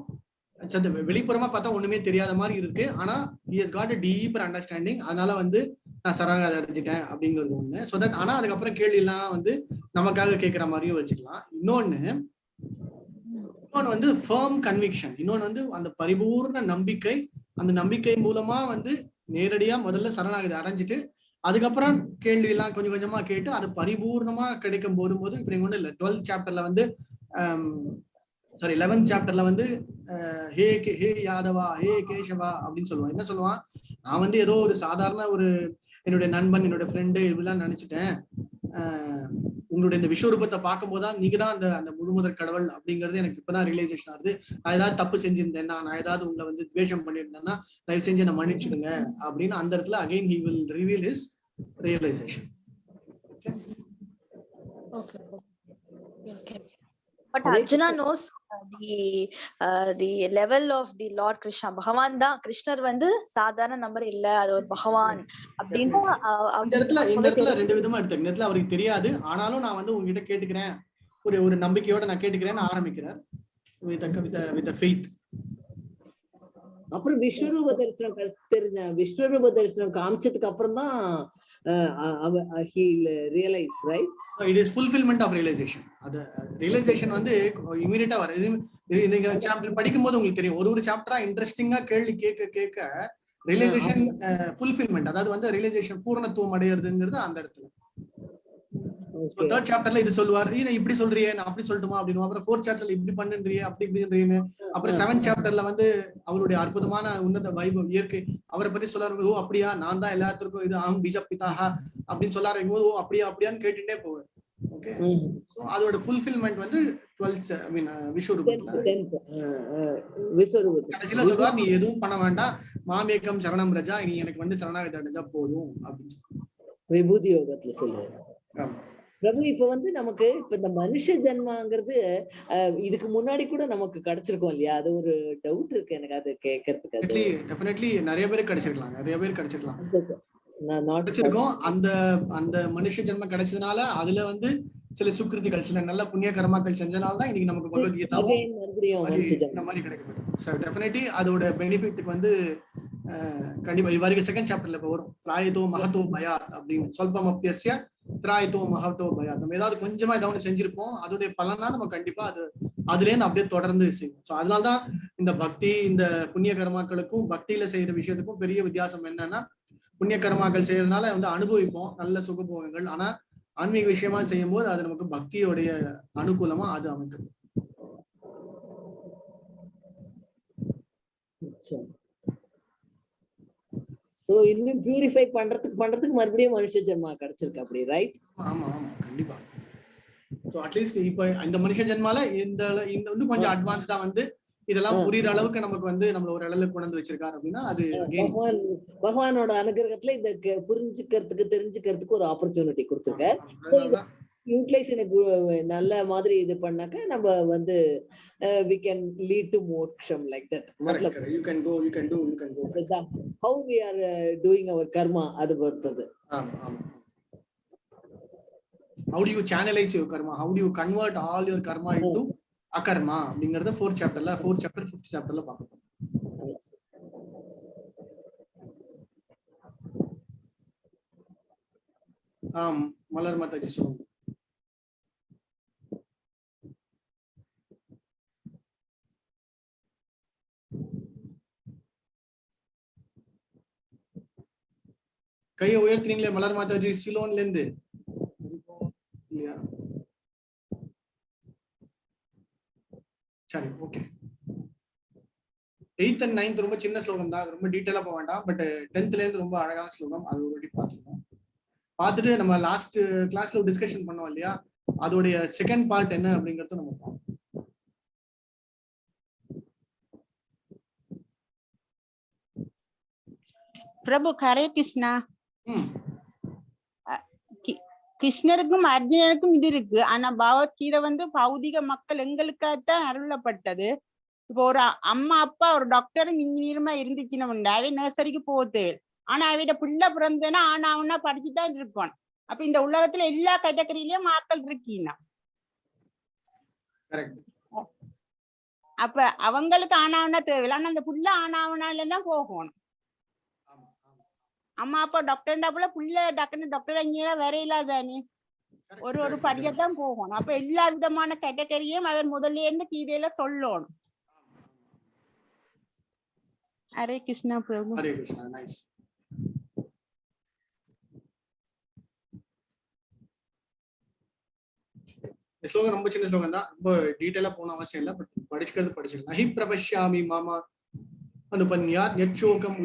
வெளிப்புறமா பார்த்தா ஒண்ணுமே தெரியாத மாதிரி இருக்கு, ஆனா he has got a deeper understanding, அதனால வந்து நான் சரணாகதி அடைஞ்சிட்டேன் அப்படிங்கிறது ஒண்ணு. சோ தட் ஆனா அதுக்கப்புறம் கேள்வி எல்லாம் வந்து நமக்காக கேட்கிற மாதிரியும் வச்சுக்கலாம். இன்னொன்னு வந்து ஃபர்ம் கன்விக்ஷன், இன்னொன்னு வந்து அந்த பரிபூர்ண நம்பிக்கை. அந்த நம்பிக்கை மூலமா வந்து நேரடியா முதல்ல சரணாகதி அடைஞ்சிட்டு அதுக்கப்புறம் கேள்வி எல்லாம் கொஞ்சம் கொஞ்சமா கேட்டு அது பரிபூர்ணமா கிடைக்கும் போது இப்படி ஒண்ணு இல்லை. 12th சாப்டர்ல வந்து 11th சாப்டர்ல வந்து ஹே யாதவா, ஹே கேசவா அப்படின்னு சொல்லுவான். என்ன சொல்லுவான்? நான் வந்து ஏதோ ஒரு சாதாரண ஒரு என்னுடைய நண்பன், என்னோட ஃப்ரெண்டு இப்படிலாம் நினைச்சிட்டேன். உங்களுடைய இந்த விஸ்வரூபத்தை பார்க்கும் போதுதான் நீங்க தான் அந்த முழுமுதற் கடவுள் அப்படிங்கிறது எனக்கு இப்பதான் ரியலைசேஷன் ஆகுது. நான் ஏதாவது தப்பு செஞ்சிருந்தேன்னா, நான் ஏதாவது உங்களை வந்து துவேஷம் பண்ணியிருந்தேன்னா தயவு செஞ்சு என்ன மன்னிச்சுடுங்க அப்படின்னு அந்த இடத்துல again he will reveal his realization. But Arjuna knows the level of the Lord Krishna. பகவான் தான், கிருஷ்ணர் வந்து சாதாரண நம்பர் இல்ல, அது ஒரு பகவான் அப்படின்னு இந்த இடத்துல ரெண்டு விதமா எடுத்துக்க. இந்த இடத்துல அவருக்கு தெரியாது, ஆனாலும் நான் வந்து உங்ககிட்ட கேட்டுக்கிறேன், ஒரு நம்பிக்கையோட நான் கேட்டுக்கிறேன்னு ஆரம்பிக்கிறார் with the faith. அப்புறம் விஸ்வரூப தரிசனம் காமிச்சதுக்கு அப்புறம் தான் he realize, right? It is fulfillment of realization. அது ரியலைசேஷன் வந்து இமிடியேட்டா வருது. இந்த சாப்டர் படிக்கும்போது உங்களுக்கு தெரியும், ஒரு சாப்டரா இன்ட்ரெஸ்டிங்கா கேள்வி கேட்க ரியலைசேஷன் ஃபுல்ஃபில்மெண்ட், அதாவது வந்து ரியலைசேஷன் பூரணத்துவம் அடையிறதுங்கிறது அந்த இடத்துல. தேர்ட் சாப்டர்ல இது சொல்லுவார், நீ இப்படி சொல்றியே நான் அப்படி சொல்லட்டுமா அப்படின்னு. அப்புறம் 4th சாப்டர்ல இப்படி பண்ணுறியே அப்படி இப்படின்றீன்னு. அப்புறம் 7th சாப்டர்ல வந்து அவருடைய அற்புதமான உன்னத வைபவம் இயற்கை அவரை பத்தி சொல்றாரு. ஓ அப்படியா, நான் தான் எல்லாத்துக்கும் இது ஆம் பீஜ பிதாஹா அப்படின்னு சொல்லாரு. ஓ அப்படியா அப்படியான்னு கேட்டுட்டே போவேன். ஓகே, சோ அதோட ஃபுல்ஃபில்மெண்ட் வந்து 12th விஸ்வரூபத்துல கடைசியில சொல்லுவார், நீ எதுவும் பண்ண வேண்டாம், மாமேகம் சரணம் ரஜா, நீ எனக்கு வந்து சரணாகதி அடைஞ்சா போதும் அப்படின்னு விபூதி யோகத்துல சொல்லுவாரு. பிரபு, இப்ப வந்து நமக்கு இப்ப இந்த மனுஷ ஜென்மாங்கிறது இதுக்கு முன்னாடி கூட நமக்கு கிடைச்சிருக்கோம் இல்லையா? அது ஒரு டவுட் இருக்கு எனக்கு அது கேட்கறதுக்கு. டெஃபினெட்லி நிறைய பேருக்கு கிடைச்சிருக்கலாம். கிடைச்சிருக்கோம். அந்த மனுஷ ஜென்மம் கிடைச்சதுனால அதுல வந்து சில சுக்கிருதிகள், சில நல்ல புண்ணிய கர்மாக்கள் செஞ்சனால்தான் இன்னைக்கு நமக்கு பகவத்கீதாவும் இந்த மாதிரி கிடைக்கும். ஸோ டெஃபினெட்லி அதோட பெனிஃபிட்டுக்கு வந்து கண்டிப்பா இவருக்கு 2nd சாப்டர்ல இப்ப வரும், திராயத்தோ மகத்தோ பயாத் அப்படின்னு. சொல்பம் அப்பியஸ்ய திராயத்தோ மகத்தோ பயாத். நம்ம ஏதாவது கொஞ்சமா ஏதாவது செஞ்சிருப்போம், அதோடைய பலனா நம்ம கண்டிப்பா அதுல இருந்து அப்படியே தொடர்ந்து செய்வோம். ஸோ அதனால்தான் இந்த பக்தி, இந்த புண்ணிய கர்மாக்களுக்கும் பக்தியில செய்யற விஷயத்துக்கும் பெரிய வித்தியாசம் என்னன்னா, புண்ணிய கர்மாக்கள் செய்யறதுனால வந்து அனுபவிப்போம் நல்ல சுகபோகங்கள், ஆனா ஆன்மீக விஷயமா செய்யும் போது அது நமக்கு பக்தியோடைய அனுகூலமா அது அமைக்கும். சோ இன்னும் பியூரிஃபை பண்றதுக்கு மறுபடியும் மனுஷ ஜென்மா கிடைச்சிருக்கு அப்படி, ரைட்? ஆமா கண்டிப்பா. சோ அட்லீஸ்ட் இப்ப இந்த மனுஷ ஜென்மால இந்த இன்னும் கொஞ்சம் அட்வான்ஸ்டா வந்து இதெல்லாம் புரியுற அளவுக்கு நமக்கு வந்து நம்மள ஒரு அளவுக்கு கொண்டு வச்சிருக்காரு அப்படின்னா அது பகவானோட அனுகிரகத்துல இத புரிஞ்சுக்கிறதுக்கு தெரிஞ்சுக்கிறதுக்கு ஒரு ஆப்பர்ச்சுனிட்டி கொடுத்திருக்காரு. யூட்டிலைஸ் நல்ல மாதிரி இது பண்ணாக்க நம்ம வந்து we can lead to moksham like that. you can go how we are doing our karma அது பொறுத்தது. how do you channelize your karma, how do you convert all your karma into akarma அப்படிங்கறத 4th சாப்டர்ல 5th சாப்டர்ல பார்ப்போம். மலர் மாதாஜி சொல்லுங்க. கையை உயர்த்தினீங்களே மலர் மாதாஜி, சிலோன்ல இருந்து இல்லையா? சரி, ஓகே. 8th and 9th ரொம்ப சின்ன ஸ்லோகம் தான், ரொம்ப டீட்டெயிலா போக வேண்டாம். பட் 10th இருந்து ரொம்ப அழகான ஸ்லோகம், அது ஒரு வாட்டி பார்த்துருக்கோம். பார்த்துட்டு நம்ம லாஸ்ட் கிளாஸ்ல டிஸ்கஷன் பண்ணோம் இல்லையா, அதோடைய செகண்ட் பார்ட் என்ன அப்படிங்கறத நம்ம பார்ப்போம். பிரபு ஹரே கிருஷ்ணா. கிருஷ்ணருக்கும் அர்ஜுனருக்கும் இது இருக்கு. ஆனா பகவத்கீதை வந்து பௌதிக மக்கள் எங்களுக்காகத்தான் அருளப்பட்டது. இப்போ ஒரு அம்மா அப்பா ஒரு டாக்டரும் இன்ஜினியருமா இருந்துச்சுன்னா அவை நர்சரிக்கு போகுது. ஆனா அவையோட பிள்ளை பிறந்தேன்னா ஆனா படிச்சுதான் இருக்கணும். அப்ப இந்த உலகத்துல எல்லா கேட்டகரியிலயும் மக்கள் இருக்கீங்கன்னா அப்ப அவங்களுக்கு ஆனாவனா தேவையில்லை. ஆனா அந்த புள்ள ஆனாவனால தான் போகணும். அம்மா அப்பா டாக்டர்ண்டா போல புள்ள டக்குன்னு டாக்டர் இன்ஜினியர் வேற இல்லாதானே, ஒரு படியத்தான் போகணும். அப்ப எல்லா விதமான கேட்டகரியும் அவர் முதல்ல இருந்து கீதையில சொல்லணும். ஹரே கிருஷ்ணா பிரபு. ஹரே கிருஷ்ணா. நைஸ். ஸ்லோகம் ரொம்ப சின்ன ஸ்லோகம் தான், ரொம்ப டீட்டெயிலா போன அவசியம் இல்லை. பட் படிச்சுக்கலாம். நஹி பிரபஷ்யாமி மாமா अनुपन्यात् यच्छोकम्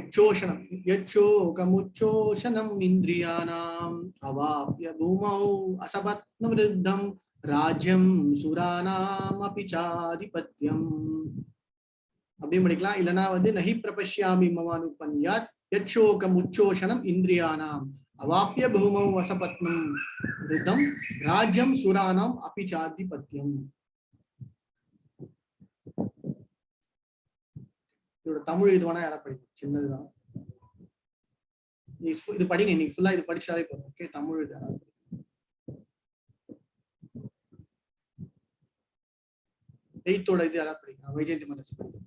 उच्चोषणम् इन्द्रियाणाम् अवाप्य भूमौ असपत्नवृद्धं राज्यं सुराणाम् अपि चाधिपत्यम्. அப்படி படிக்கலாம். இல்லனா வந்து நஹி பிரபஷ்யாமி மம அனுபன்யாத் யச்சோகம் உச்சோஷணம் இந்திரியானாம் அவாப்ய பூமௌ வசபத்னம் ரிதம் ராஜ்யம் சுரானாம் அபி சாதிபத்யம். இதோட தமிழ் இது வேணா யாரா படிக்கும், சின்னதுதான். இது படிங்க, இன்னைக்கு ஃபுல்லா இது படிச்சாலே போதும். ஓகே, தமிழ் இது யாராவது எய்த்தோட இது யாராவது படிக்கலாம். வைஜெயந்தி மதர்ஸ் படிக்கும்.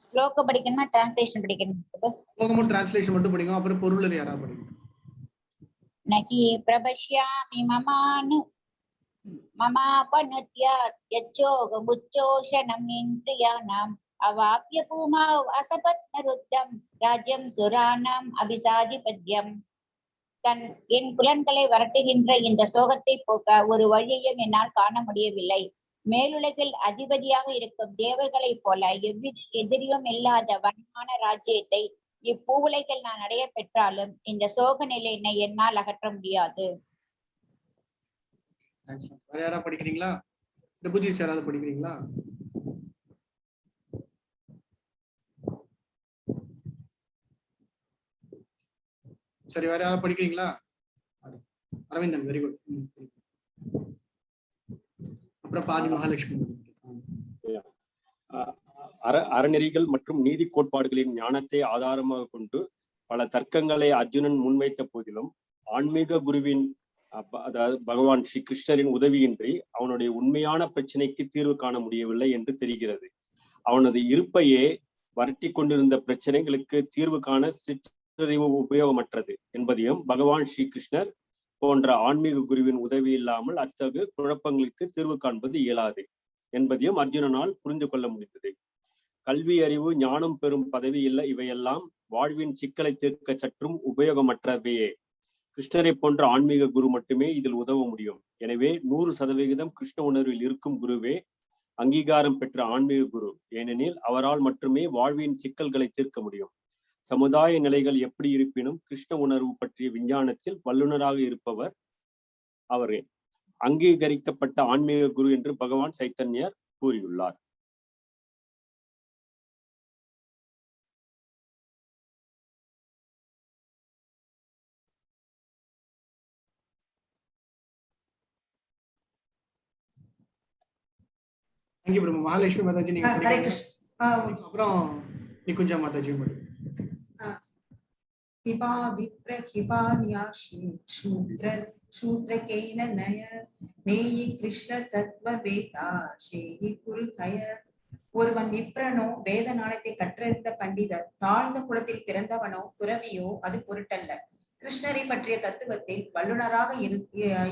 ஸ்லோகம் படிக்கணுமா டிரான்ஸ்லேஷன் படிக்கணுமா? ஸ்லோகமும் டிரான்ஸ்லேஷன் மட்டும் படிங்க. அப்புறம் பொருள் யாராவது படிங்க. நகி பிரபஷ்யாமி மமானு மமாபனுத்யாத் யச்சோகமுச்சோஷணம் இந்திரியானாம் அவாப்ய பூமௌ அசபத்னருத்தம் ராஜ்யம் சுரானாம் அபிசாதிபத்யம். என் புலன்களை வரட்டுகின்ற இந்த சோகத்தை போக்க ஒரு வழியையும் என்னால் காண முடியவில்லை. மேலுலகில் அதிபதியாக இருக்கும் தேவர்களை போல எதிரியும் இல்லாத வனமான ராஜ்யத்தை இப்பூவுலைகள் நான் அடைய பெற்றாலும் இந்த சோக நிலையினை என்னால் அகற்ற முடியாது. வேற யாராவது படிக்கிறீங்களா? பிரபுஜி யாராவது படிக்கிறீங்களா? சரி, வேற யாராவது படிக்கிறீங்களா? Aravindan, very good. அப்புறம் பாதி மகாலட்சுமி. அறநெறிகள் மற்றும் நீதி கோட்பாடுகளின் ஞானத்தை ஆதாரமாக கொண்டு பல தர்க்கங்களை அர்ஜுனன் முன்வைத்த போதிலும் ஆன்மீக குருவின் அதாவது பகவான் ஸ்ரீ கிருஷ்ணரின் உதவியின்றி அவனுடைய உண்மையான பிரச்சனைக்கு தீர்வு காண முடியவில்லை என்று தெரிகிறது. அவனது இருப்பையே வரட்டி கொண்டிருந்த பிரச்சனைகளுக்கு தீர்வு காண சிற்றறிவு உபயோகமற்றது என்பதையும் பகவான் ஸ்ரீ கிருஷ்ணர் போன்ற ஆன்மீக குருவின் உதவி இல்லாமல் அத்தகு குழப்பங்களுக்கு தீர்வு காண்பது இயலாது என்பதையும் அர்ஜுனனால் புரிந்து கொள்ள முடிந்தது. கல்வி, அறிவு, ஞானம் பெறும் பதவி இல்லை, இவையெல்லாம் வாழ்வின் சிக்கலை தீர்க்க சற்றும் உபயோகமற்றவையே. கிருஷ்ணரை போன்ற ஆன்மீக குரு மட்டுமே இதில் உதவ முடியும். எனவே 100% கிருஷ்ண உணர்வில் இருக்கும் குருவே அங்கீகாரம் பெற்ற ஆன்மீக குரு. ஏனெனில் அவரால் மட்டுமே வாழ்வின் சிக்கல்களை தீர்க்க முடியும். சமுதாய நிலைகள் எப்படி இருப்பினும் கிருஷ்ண உணர்வு பற்றிய விஞ்ஞானத்தில் வல்லுநராக இருப்பவர் அவரே. அங்கீகரிக்கப்பட்ட ஆன்மீக குரு என்று பகவான் சைத்தன்யர் கூறியுள்ளார். மகாலட்சுமி மாதாஜி நீங்க அப்புறம் நிகுஞ்சா மாதாஜி शूद्रकेन नय नेयि कृष्ण तत्व वेदा शेयि कुरुहय. ஒருவன் விப்ரனோ வேத நாணத்தை கற்றறிந்த பண்டிதர், தாழ்ந்த குலத்தில் பிறந்தவனோ துறவியோ அது பொருட்டல்ல. கிருஷ்ணரை பற்றிய தத்துவத்தில் வல்லுநராக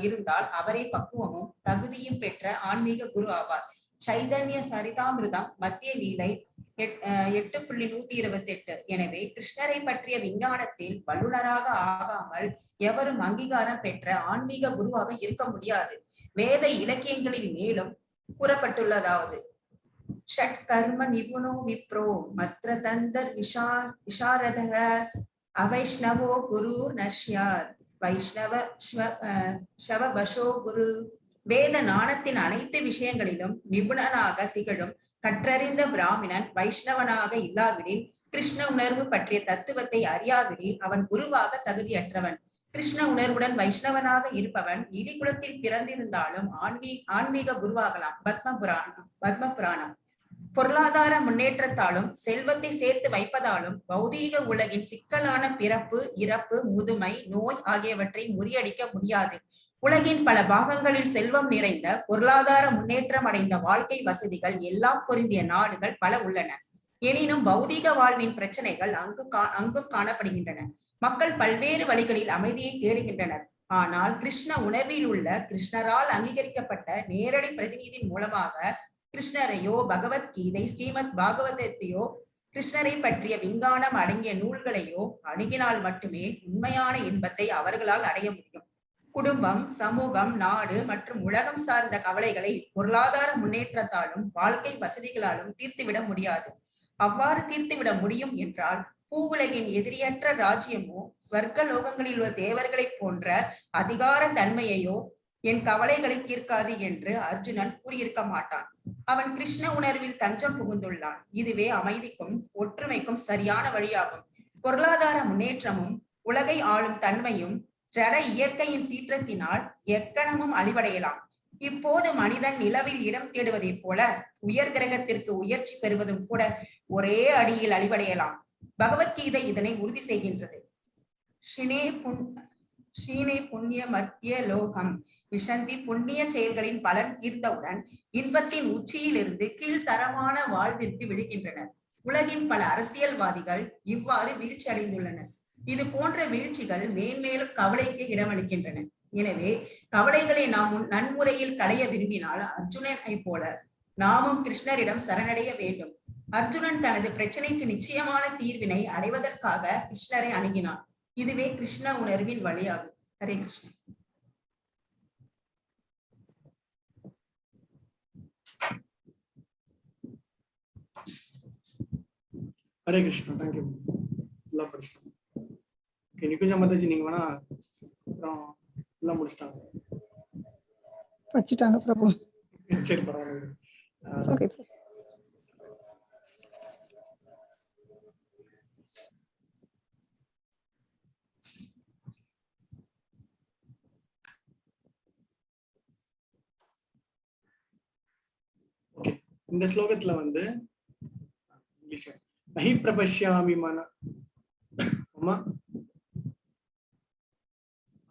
இருந்தால் அவரே பக்குவமும் தகுதியும் பெற்ற ஆன்மீக குரு ஆவார். சைதன்ய சரிதாமிருதம் மத்திய லீலை 8.128. எனவே கிருஷ்ணரை பற்றிய விஞ்ஞானத்தில் வல்லுநராக ஆகாமல் எவரும் அங்கீகாரம் பெற்ற ஆன்மீக குருவாக இருக்க முடியாது. வேத இலக்கியங்களில் மேலும் கூறப்பட்டுள்ளதாவது ஷட் கர்ம நிபுணோ விப்ரோ மத்ர தந்தர் விஷாரதக அவைஷ்ணவோ குரு நஷ்யாத் வைஷ்ணவ ஷவபஷோ குரு. வேத ஞானத்தின் அனைத்து விஷயங்களிலும் நிபுணனாக திகழும் கற்றறிந்த பிராமணன் வைஷ்ணவனாக இல்லாவிடில், கிருஷ்ண உணர்வு பற்றிய தத்துவத்தை அறியாவிடில் அவன் குருவாக தகுதியற்றவன். கிருஷ்ண உணர்வுடன் வைஷ்ணவனாக இருப்பவன் இலிகுலத்தில் பிறந்திருந்தாலும் ஆன்மீக குருவாகலாம். பத்ம புராணம். பொருளாதார முன்னேற்றத்தாலும் செல்வத்தை சேர்த்து வைப்பதாலும் பௌதீக உலகின் சிக்கலான பிறப்பு, இறப்பு, முதுமை, நோய் ஆகியவற்றை முறியடிக்க முடியாது. உலகின் பல பாகங்களில் செல்வம் நிறைந்த, பொருளாதார முன்னேற்றம் அடைந்த வாழ்க்கை வசதிகள் எல்லாம் பொருந்திய நாடுகள் பல உள்ளன. எனினும் பௌதீக வாழ்வின் பிரச்சனைகள் அங்கும் காணப்படுகின்றன. மக்கள் பல்வேறு வழிகளில் அமைதியை தேடுகின்றனர். ஆனால் கிருஷ்ண உணர்வில் உள்ள, கிருஷ்ணரால் அங்கீகரிக்கப்பட்ட நேரடி பிரதிநிதியின் மூலமாக கிருஷ்ணரையோ, பகவத்கீதை, ஸ்ரீமத் பாகவதத்தையோ, கிருஷ்ணரை பற்றிய விஞ்ஞானம் அடங்கிய நூல்களையோ அணுகினால் மட்டுமே உண்மையான இன்பத்தை அவர்களால் அடைய முடியும். குடும்பம், சமூகம், நாடு மற்றும் உலகம் சார்ந்த கவலைகளை பொருளாதார முன்னேற்றத்தாலும் வாழ்க்கை வசதிகளாலும் தீர்த்துவிட முடியாது. அவ்வாறு தீர்த்துவிட முடியும் என்றால் பூவுலகின் எதிரியற்ற ராஜ்யமோ, ஸ்வர்க்க லோகங்களில் உள்ள தேவர்களை போன்ற அதிகார தன்மையையோ என் கவலைகளை தீர்க்காது என்று அர்ஜுனன் கூறியிருக்க மாட்டான். அவன் கிருஷ்ண உணர்வில் தஞ்சம் புகுந்துள்ளான். இதுவே அமைதிக்கும் ஒற்றுமைக்கும் சரியான வழியாகும். பொருளாதார முன்னேற்றமும் உலகை ஆளும் தன்மையும் ஜட இயற்கையின் சீற்றத்தினால் எக்கணமும் அழிவடையலாம். இப்போது மனிதன் நிலவில் இடம் தேடுவதைப் போல உயர் கிரகத்திற்கு உயர்ச்சி பெறுவதும் கூட ஒரே அடியில் அழிவடையலாம். பகவத்கீதை இதனை உறுதி செய்கின்றது. ஷீனே புண்ணிய மத்திய லோகம் விஷந்தி. புண்ணிய செயல்களின் பலன் தீர்ந்தவுடன் இன்பத்தின் உச்சியிலிருந்து கீழ்த்தரமான வாழ்விற்கு விழுகின்றனர். உலகின் பல அரசியல்வாதிகள் இவ்வாறு வீழ்ச்சி அடைந்துள்ளனர். இது போன்ற வீழ்ச்சிகள் மேன்மேலும் கவலைக்கு இடமளிக்கின்றன. எனவே கவலைகளை நாம் நன்முறையில் களைய விரும்பினால் அர்ஜுனனை போல நாமும் கிருஷ்ணரிடம் சரணடைய வேண்டும். அர்ஜுனன் தனது பிரச்சனைக்கு நிச்சயமான தீர்வினை அடைவதற்காக கிருஷ்ணரை அணுகினான். இதுவே கிருஷ்ண உணர்வின் வழியாகும். ஹரே கிருஷ்ணா. ஹரே கிருஷ்ணா. தேங்க்யூ. நல்லா படிச்சிட்டாங்க. ஓகே, நிகுஞ்சா மாதாஜி நீங்க வேணா அப்புறம் எல்லாம் முடிச்சிட்டாங்க. வச்சிட்டாங்க பிரபு. சரி, பரவாயில்ல. Okay sir. இந்த ஸ்லோகத்துல வந்து நஹி பிரபஷ்யாமி மன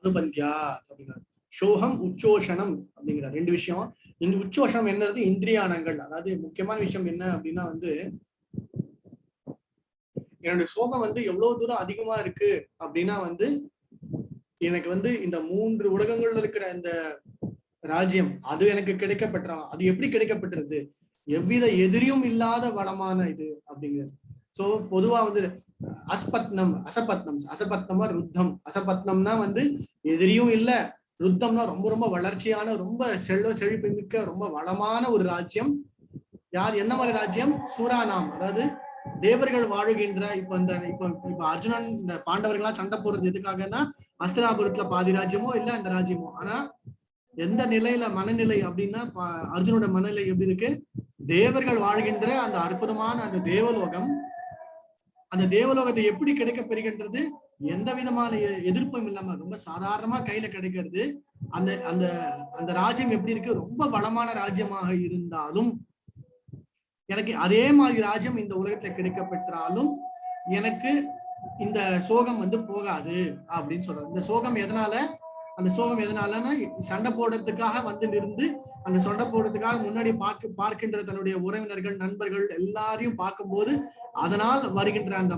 அனுபந்தியா அப்படிங்கிறார். சோகம் உச்சோஷணம் அப்படிங்கிற ரெண்டு விஷயம். இந்த உச்சோஷணம் என்னது? இந்திரியானங்கள். அதாவது முக்கியமான விஷயம் என்ன அப்படின்னா வந்து என்னுடைய சோகம் வந்து எவ்வளவு தூரம் அதிகமா இருக்கு அப்படின்னா வந்து எனக்கு வந்து இந்த 3 உலகங்கள்ல இருக்கிற இந்த ராஜ்யம் அது எனக்கு கிடைக்கப்பெற்றா. அது எப்படி கிடைக்கப்பட்டிருது? எவ்வித எதிரியும் இல்லாத வளமான இது அப்படிங்கிறது. சோ பொதுவா வந்து அசபத்னமா ருத்தம். அசபத்னம்னா வந்து எதிரியும் இல்ல, ருத்தம்னா ரொம்ப ரொம்ப வளர்ச்சியான, ரொம்ப செழிப்பு மிக்க, ரொம்ப வளமான ஒரு ராஜ்யம். யார்? என்ன மாதிரி ராஜ்யம்? சூரானாம், அதாவது தேவர்கள் வாழுகின்ற. இப்ப அர்ஜுனன் இந்த பாண்டவர்களா சண்டை போடுறது எதுக்காகன்னா அஸ்தினாபுரத்துல பாதி ராஜ்யமோ இல்ல அந்த ராஜ்யமோ. ஆனா எந்த நிலையில மனநிலை அப்படின்னா அர்ஜுனோட மனநிலை எப்படி இருக்கு? தேவர்கள் வாழ்கின்ற அந்த அற்புதமான அந்த தேவலோகம். அந்த தேவலோகத்தை எப்படி கிடைக்க பெறுகின்றது? எந்த விதமான எதிர்ப்பும் இல்லாம ரொம்ப சாதாரணமா கையில கிடைக்கிறது. அந்த அந்த அந்த ராஜ்யம் எப்படி இருக்கு? ரொம்ப வளமான ராஜ்யமாக இருந்தாலும் எனக்கு அதே மாதிரி ராஜ்யம் இந்த உலகத்துல கிடைக்க பெற்றாலும் எனக்கு இந்த சோகம் வந்து போகாது அப்படின்னு சொல்றாரு. இந்த சோகம் எதனால? அந்த சோகம் எதனாலன்னா சண்டை போடுறதுக்காக வந்து நின்று அந்த சண்டை போடுறதுக்காக முன்னாடி பார்க்கின்ற தன்னுடைய உறவினர்கள், நண்பர்கள் எல்லாரையும் பார்க்கும்போது அதனால் வருகின்ற அந்த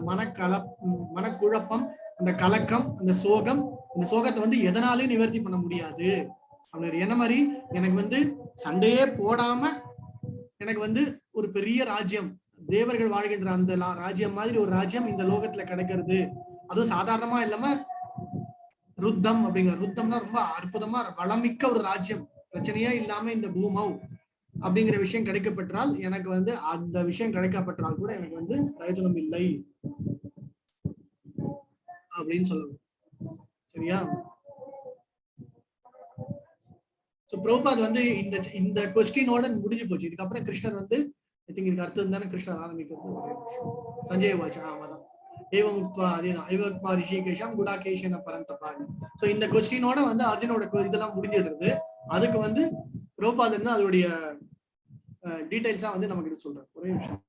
மனக்குழப்பம், அந்த கலக்கம், அந்த சோகம், இந்த சோகத்தை வந்து எதனாலையும் நிவர்த்தி பண்ண முடியாது அப்படின்னு. என்ன மாதிரி எனக்கு வந்து சண்டையே போடாம எனக்கு வந்து ஒரு பெரிய ராஜ்யம், தேவர்கள் வாழ்கின்ற அந்த ராஜ்யம் மாதிரி ஒரு ராஜ்யம் இந்த லோகத்துல கிடைக்கிறது. அதுவும் சாதாரணமா இல்லாம ருத்தம் அப்படிங்கிற, ருத்தம்னா ரொம்ப அற்புதமா வளமிக்க ஒரு ராஜ்யம், பிரச்சனையே இல்லாம இந்த பூமௌ அப்படிங்கிற விஷயம் கிடைக்கப்பெற்றால் எனக்கு வந்து அந்த விஷயம் கிடைக்கப்பெற்றால் கூட எனக்கு வந்து பிரயோஜனம் இல்லை. அப்படின்னு சொல்லுவோம். சரியா? சோ பிரபுபாத் வந்து இந்த கொஸ்டினோட முடிஞ்சு போச்சு. இதுக்கப்புறம் கிருஷ்ணர் வந்து ஐ திங்க் இதுக்கு அர்த்தம் தானே கிருஷ்ணர் ஆரம்பிக்கிறது. ஒரே நிமிஷம். சஞ்சய் வாச்சா ஆமாதான் ஏவம் உக்த்வா அதேதான் ஐவத்மா ரிஷிகேஷம் குடாகேஷன பரந்தபாணி. சோ இந்த கொஸ்டினோட வந்து அர்ஜுனோட இதெல்லாம் முடிஞ்சிடுறது. அதுக்கு வந்து பிரபுபாத் வந்து அதோடைய டீடைல்ஸா வந்து நமக்கு இது சொல்றாரு. ஒரே நிமிஷம்.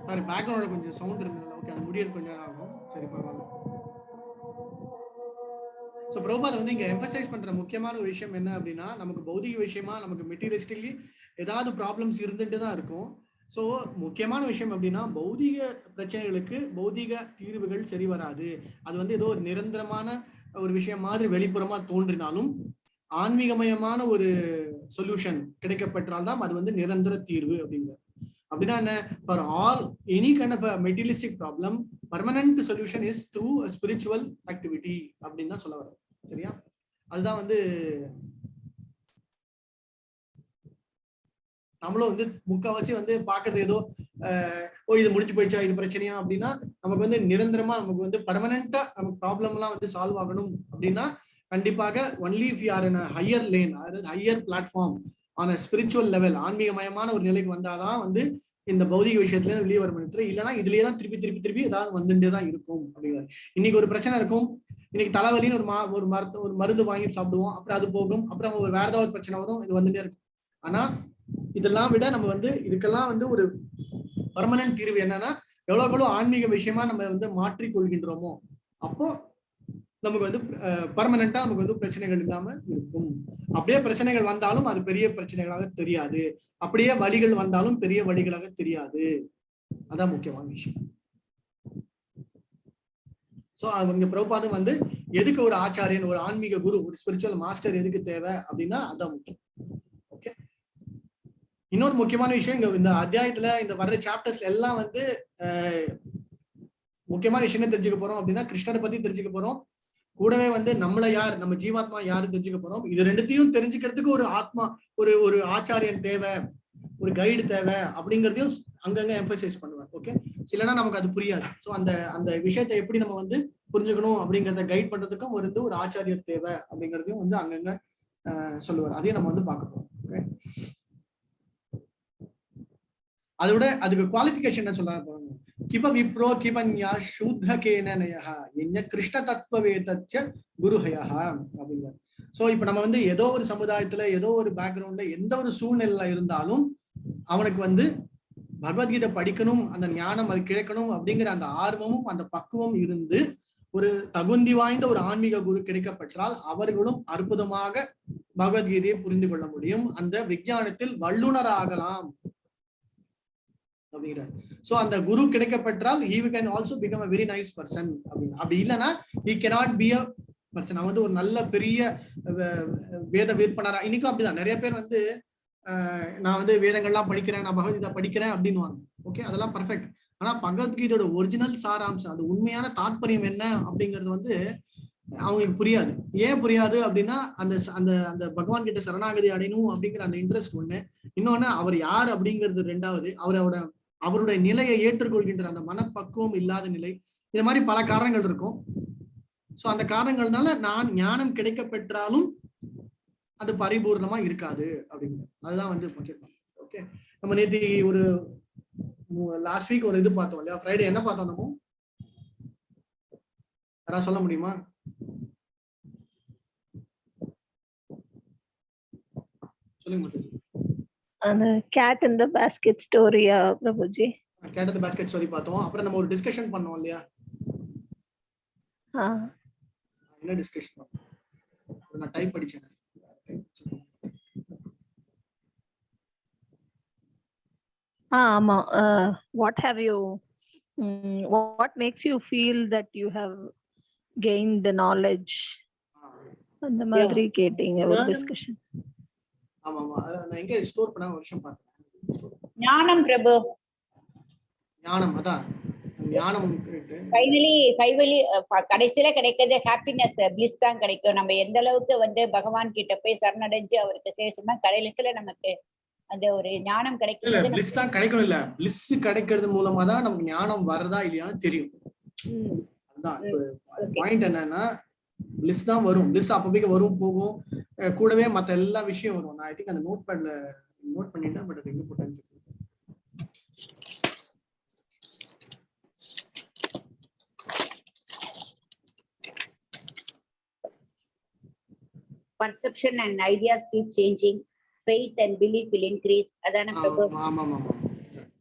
சாரி பேக்ரவுண்ட்ல கொஞ்சம் சவுண்ட் இருந்ததுல. ஓகே, அது முடியறது கொஞ்சம் நேரம் ஆகும். சரி பரவாயில்ல. ஸோ பிரபுபாத் வந்து இங்க எம்பசைஸ் பண்ற முக்கியமான ஒரு விஷயம் என்ன அப்படின்னா, நமக்கு பௌதிக விஷயமா நமக்கு மெட்டீரியலிஸ்டிக்லி ஏதாவது ப்ராப்ளம்ஸ் இருந்துட்டு தான் இருக்கும். ஸோ முக்கியமான விஷயம் அப்படின்னா பௌதிக பிரச்சனைகளுக்கு பௌதிக தீர்வுகள் சரி வராது. அது வந்து ஏதோ ஒரு நிரந்தரமான ஒரு விஷயம் மாதிரி வெளிப்புறமா தோன்றினாலும் ஆன்மீகமயமான ஒரு சொல்யூஷன் கிடைக்கப்பெற்றால்தான் அது வந்து நிரந்தர தீர்வு அப்படிங்கிற. அப்படின்னா என்ன? For all any kind of materialistic problem permanent solution is through spiritual activity அப்படின்னு தான் சொல்ல வரும். சரியா? அதுதான் வந்து நம்மளும் வந்து முக்கால்வாசி வந்து பாக்குறது ஏதோ இது முடிஞ்சு போயிடுச்சா, இது பிரச்சனையா அப்படின்னா நமக்கு வந்து நிரந்தரமா நமக்கு வந்து பர்மனண்டா நமக்கு ப்ராப்ளம் எல்லாம் வந்து சால்வ் ஆகணும் அப்படின்னா கண்டிப்பாக only if you are in higher lane, அதாவது higher platform on a spiritual level, ஆன்மீகமயமான ஒரு நிலைக்கு வந்தாதான் வந்து இந்த பௌதிக விஷயத்துல இருந்து வெளியே வர முடியும். இல்லைன்னா இதுலயே தான் திருப்பி திருப்பி திருப்பி ஏதாவது வந்துட்டே தான் இருக்கும் அப்படிங்கிறது. இன்னைக்கு ஒரு பிரச்சனை இருக்கும், இன்னைக்கு தலைவலின்னு ஒரு மருந்து வாங்கி சாப்பிடுவோம், அப்புறம் அது போகும், அப்புறம் ஒரு வேற ஏதாவது பிரச்சனை வரும், இது வந்துட்டே இருக்கும். ஆனா இதெல்லாம் விட நம்ம வந்து இதுக்கெல்லாம் வந்து ஒரு பர்மனன்ட் தீர்வு என்னன்னா, எவ்வளவு ஆன்மீக விஷயமா நம்ம வந்து மாற்றிக் கொள்கின்றோமோ அப்போ நமக்கு வந்து பர்மனண்டா நமக்கு வந்து பிரச்சனைகள் இல்லாம இருக்கும். அப்படியே பிரச்சனைகள் வந்தாலும் அது பெரிய பிரச்சனைகளாக தெரியாது, அப்படியே வழிகள் வந்தாலும் பெரிய வழிகளாக தெரியாது. அதான் முக்கியமான விஷயம். சோ அவங்க பிரபுபாதம் வந்து எதுக்கு ஒரு ஆச்சாரியன், ஒரு ஆன்மீக குரு, ஒரு ஸ்பிரிச்சுவல் மாஸ்டர் எதுக்கு தேவை அப்படின்னா அதான் முக்கியம். ஓகே, இன்னொரு முக்கியமான விஷயம் இங்க இந்த அத்தியாயத்துல இந்த வர்ற சாப்டர்ஸ்ல எல்லாம் வந்து முக்கியமான விஷயம் தெரிஞ்சுக்க போறோம் அப்படின்னா கிருஷ்ணரை பத்தி தெரிஞ்சுக்க போறோம். கூடவே வந்து நம்மள யார், நம்ம ஜீவாத்மா யாரு தெரிஞ்சுக்க போறோம். இது ரெண்டுத்தையும் தெரிஞ்சுக்கிறதுக்கு ஒரு ஆத்மா, ஒரு ஆச்சாரியன் தேவை, ஒரு கைடு தேவை அப்படிங்கிறதையும் அங்கங்க எம்பசைஸ் பண்ணுவார். ஓகே, இல்லைன்னா நமக்கு அது புரியாது. ஸோ அந்த விஷயத்தை எப்படி நம்ம வந்து புரிஞ்சுக்கணும் அப்படிங்கிறத கைட் பண்றதுக்கும் ஒரு ஆச்சாரியர் தேவை அப்படிங்கிறதையும் வந்து அங்கங்க சொல்லுவார். அதையும் நம்ம வந்து பார்க்க போறோம். ஓகே, அதோட அதுக்கு குவாலிஃபிகேஷன் என்ன சொல்றாங்க, கிப விப்ரோ கிபன்யா சூத்ரகேனயஹ என்ன கிருஷ்ண தத்துவவேதச்ச குருஹயஹ அப்படிங்கிறார். சோ இப்ப நம்ம வந்து ஏதோ ஒரு சமுதாயத்துல ஏதோ ஒரு பேக்ரவுண்ட்ல எந்த ஒரு சூழ்நிலையில இருந்தாலும் அவனுக்கு வந்து பகவத்கீதை படிக்கணும், அந்த ஞானம் அது கிடைக்கணும் அப்படிங்கிற அந்த ஆர்வமும் அந்த பக்குவம் இருந்து ஒரு தகுந்தி வாய்ந்த ஒரு ஆன்மீக குரு கிடைக்கப்பெற்றால் அவர்களும் அற்புதமாக பகவத்கீதையை புரிந்து கொள்ள முடியும், அந்த விஞ்ஞானத்தில் வல்லுனர் ஆகலாம் அப்படிங்கிறார். சோ அந்த குரு கிடைக்கப்பெற்றால் he can also become a very nice person அப்படிங்க. அப்படி இல்லைன்னா he cannot be a person. அவன் வந்து ஒரு நல்ல பெரிய வேத விற்பனரா, இன்னைக்கும் அப்படிதான் நிறைய பேர் வந்து நான் வந்து வேதங்கள்லாம் படிக்கிறேன், நான் பகவத்கீதை படிக்கிறேன் அப்படின்னுவாங்க. ஓகே, அதெல்லாம் பர்ஃபெக்ட். ஆனா பகவத்கீதையோட ஒரிஜினல் சாராம்சம், அது உண்மையான தாத்பரியம் என்ன அப்படிங்கிறது வந்து அவங்களுக்கு புரியாது. ஏன் புரியாது அப்படின்னா அந்த அந்த அந்த பகவான் கிட்ட சரணாகதி அடையணும் அப்படிங்கிற அந்த இன்ட்ரெஸ்ட் ஒண்ணு, இன்னொன்னு அவர் யார் அப்படிங்கிறது ரெண்டாவது, அவருடைய நிலையை ஏற்றுக்கொள்கின்ற அந்த மனப்பக்குவம் இல்லாத நிலை, இந்த மாதிரி பல காரணங்கள் இருக்கும். சோ அந்த காரணங்கள்னால நான் ஞானம் கிடைக்க பெற்றாலும் அது பரிபூர்ணமா இருக்காது அப்படிங்கிறது. அதுதான் வந்து முக்கியம். ஓகே, நம்ம நேற்று ஒரு லாஸ்ட் வீக் ஒரு இது பார்த்தோம் இல்லையா, ஃப்ரைடே என்ன பார்த்தோம், நம்ம யாராவது சொல்ல முடியுமா? சொல்லுங்க மாதாஜி. அந்த கேட் இன் த பாஸ்கெட் ஸ்டோரியா Prabhuji? Cat in the basket story பார்த்தோம். அப்புறம் நம்ம ஒரு டிஸ்கஷன் பண்ணோம் இல்லையா? என்ன டிஸ்கஷன் பண்ணோம்? நான் டைப் படிச்சேன். ஆமா. what makes you feel that you have gained the knowledge? அந்த மாதிரி கேட்டீங்க ஒரு டிஸ்கஷன். ஆமா ஆமா, நான் எங்க ஸ்டோர் பண்ண வருஷம் பார்த்தேன். ஞானம் பிரபு. ஞானம், அதான் ஞானம். ஃபைனலி கடைசியில கிடைக்கிறது ஹாப்பினஸ், பிளிஸ் தான் கிடைக்கும். நம்ம எந்த அளவுக்கு வந்து பகவான் கிட்ட போய் சரணடைஞ்சு அவருக்கு சேஷமா கடைசியில நமக்கு அந்த ஒரு ஞானம் கிடைக்கிறது. பிளிஸ் தான் கிடைக்கும் இல்ல, பிளிஸ் கிடைக்கிறது மூலமா தான் நமக்கு ஞானம் வரதா இல்லையான்னு தெரியும். அதான் பாயிண்ட். என்னன்னா பிளிஸ் தான் வரும், பிளிஸ் அப்பவே வரும் போகும், கூடவே மத்த எல்லா விஷயம் வரும். நான் ஐ திங்க் அந்த நோட் பேட்ல நோட் பண்ணிட்டேன், பட் அது எங்க போட்டேன்னு தெரியல. Perception and ideas keep changing. Faith and belief will increase. Adana Prabhu.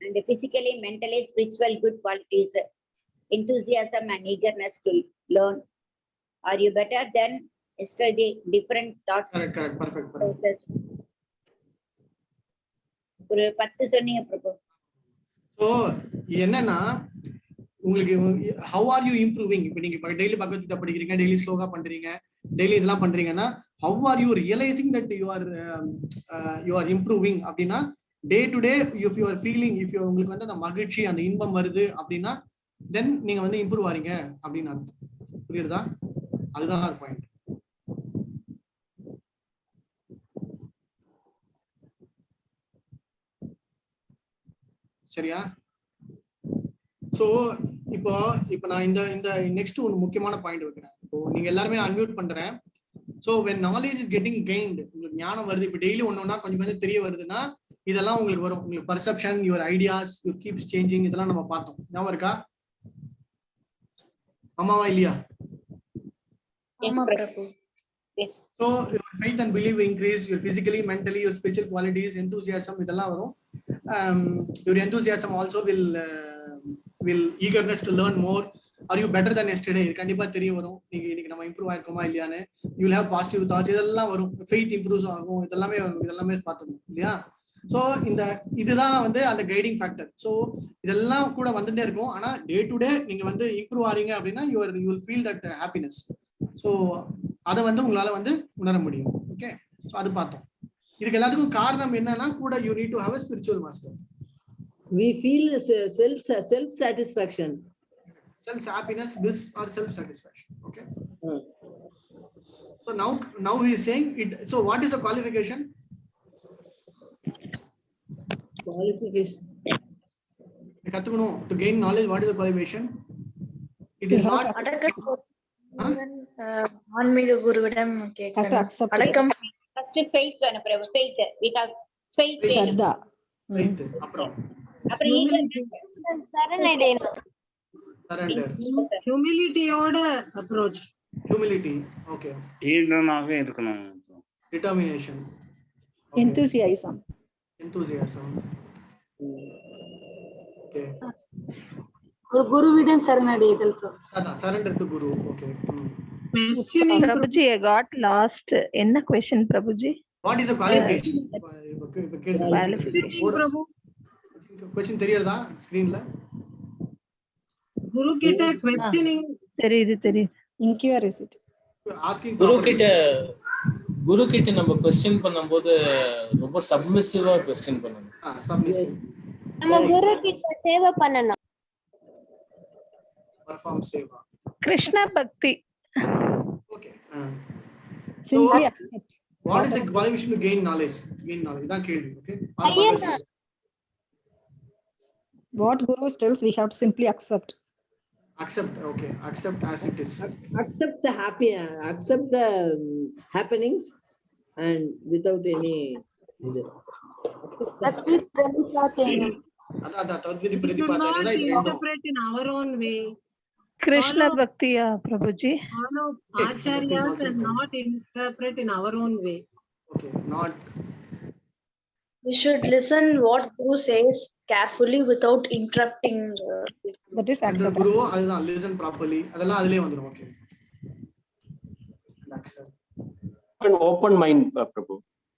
And physically, mentally, spiritual good qualities, enthusiasm and eagerness to learn. Are you better than yesterday? Different thoughts. Correct. Perfect. ஒரு 10 சொன்னீங்க பிரபு. So என்னன்னா உங்களுக்கு how are you improving? இப்போ நீங்க daily Bhagavad Gita படிக்கிறீங்க, daily shloka பண்றீங்க, daily இதெல்லாம் பண்றீங்கன்னா how are you realizing that you are improving அப்படின்னா டே to day if you are feeling, if you உங்களுக்கு வந்து அந்த மகிழ்ச்சி அந்த இன்பம் வருது அப்படின்னா then நீங்க வந்து இம்ப்ரூவ் ஆறீங்க அப்படின்னு அர்த்தம். புரியுதா? அதுதான் பாயிண்ட். சரியா? சோ இப்போ நான் இந்த நெக்ஸ்ட் ஒரு முக்கியமான பாயிண்ட் வைக்கிறேன். இப்போ நீங்க எல்லாருமே அன்மியூட் பண்றேன். So when knowledge is getting gained, உங்களுக்கு ஞானம் வருது, இப்போ டெய்லி ஒன்னொன்னா கொஞ்சம் தெரிய வருதுன்னா இதெல்லாம் உங்களுக்கு வரும். உங்களுக்கு perception, your ideas, you keeps changing, இதெல்லாம் நம்ம பார்த்தோம். ஞாபகம் இருக்கா? ஆமாவா இல்லையா? Yes. So your faith and belief increase, your physically, mentally, your spiritual qualities, enthusiasm, இதெல்லாம் வரும். Your enthusiasm also will eagerness to learn more. Are you better than yesterday? இது கண்டிப்பா தெரிய வரும். இன்னைக்கு நம்ம இம்ப்ரூவ் ஆயிருக்கோமா இல்லையான்னு. You will have positive thoughts. இதெல்லாம் வரும். faith improves ஆகும். இதெல்லாமே பார்த்தோம் இல்லையா? சோ இதுதான் வந்து அந்த கைடிங் ஃபேக்டர். சோ இதெல்லாம் கூட வந்துட்டே இருக்கும். ஆனா டே டு டே நீங்க வந்து இம்ப்ரூவ் ஆறீங்க அப்படின்னா you will feel that happiness. So அதை வந்து உங்களால வந்து உணர முடியும். ஓகே, சோ அது பார்த்தோம். இதுக்கு எல்லாத்துக்கும் காரணம் என்னன்னா கூட you need to have a spiritual master. We feel self satisfaction, self happiness, bliss or self satisfaction. Okay. So now he is saying it. So what is the qualification? கத்துக்கணும் to gain knowledge. What is the qualification? It is not ஆன்மீக குருவிடம் கேட்கணும். அடக்கம். First faith வேணும் பிரபு. faith. We have faith. faith. அப்புறம் சரணடையணும். surrender. Humility ஓட approach. Humility. Okay. ஈடுனாக இருக்கணும். Determination. Enthusiasm. Okay. ஒரு குருவிடம் சரணடைதல். அதான் surrender to guru. Okay. Prabhuji, I got lost. என்ன question Prabhuji? What is the qualification? Question தெரியுதா ஸ்கிரீன்ல? குரு கிட்ட questioning தெரியுது. Incuriosity. Asking குரு கிட்ட நம்ம क्वेश्चन பண்ணும்போது ரொம்ப சப்மிசிவா क्वेश्चन பண்ணணும். சப்மிசிவ். நம்ம குரு கிட்ட சேவை பண்ணணும். perform சேவா. கிருஷ்ண பக்தி. Okay. So what is the qualification to gain knowledge? இதான் கேள்வி. Okay. What Guru tells, we have to simply accept. Okay. Accept as it is. Accept the happenings and without any தத்வித் பிரதிபாதேன. அதான் தத்வித் பிரதிபாதேன தான் இது ரெண்டும். interpret in our own way. Krishna Bhaktiya Prabhuji. Follow acharyas and not interpret in our own way. Okay, not We should listen what Guru says carefully without interrupting. That is அந்த accept. குரு அதுதான் listen properly அதெல்லாம் அதுலயே வந்துரும். Okay An open mind, Prabhu.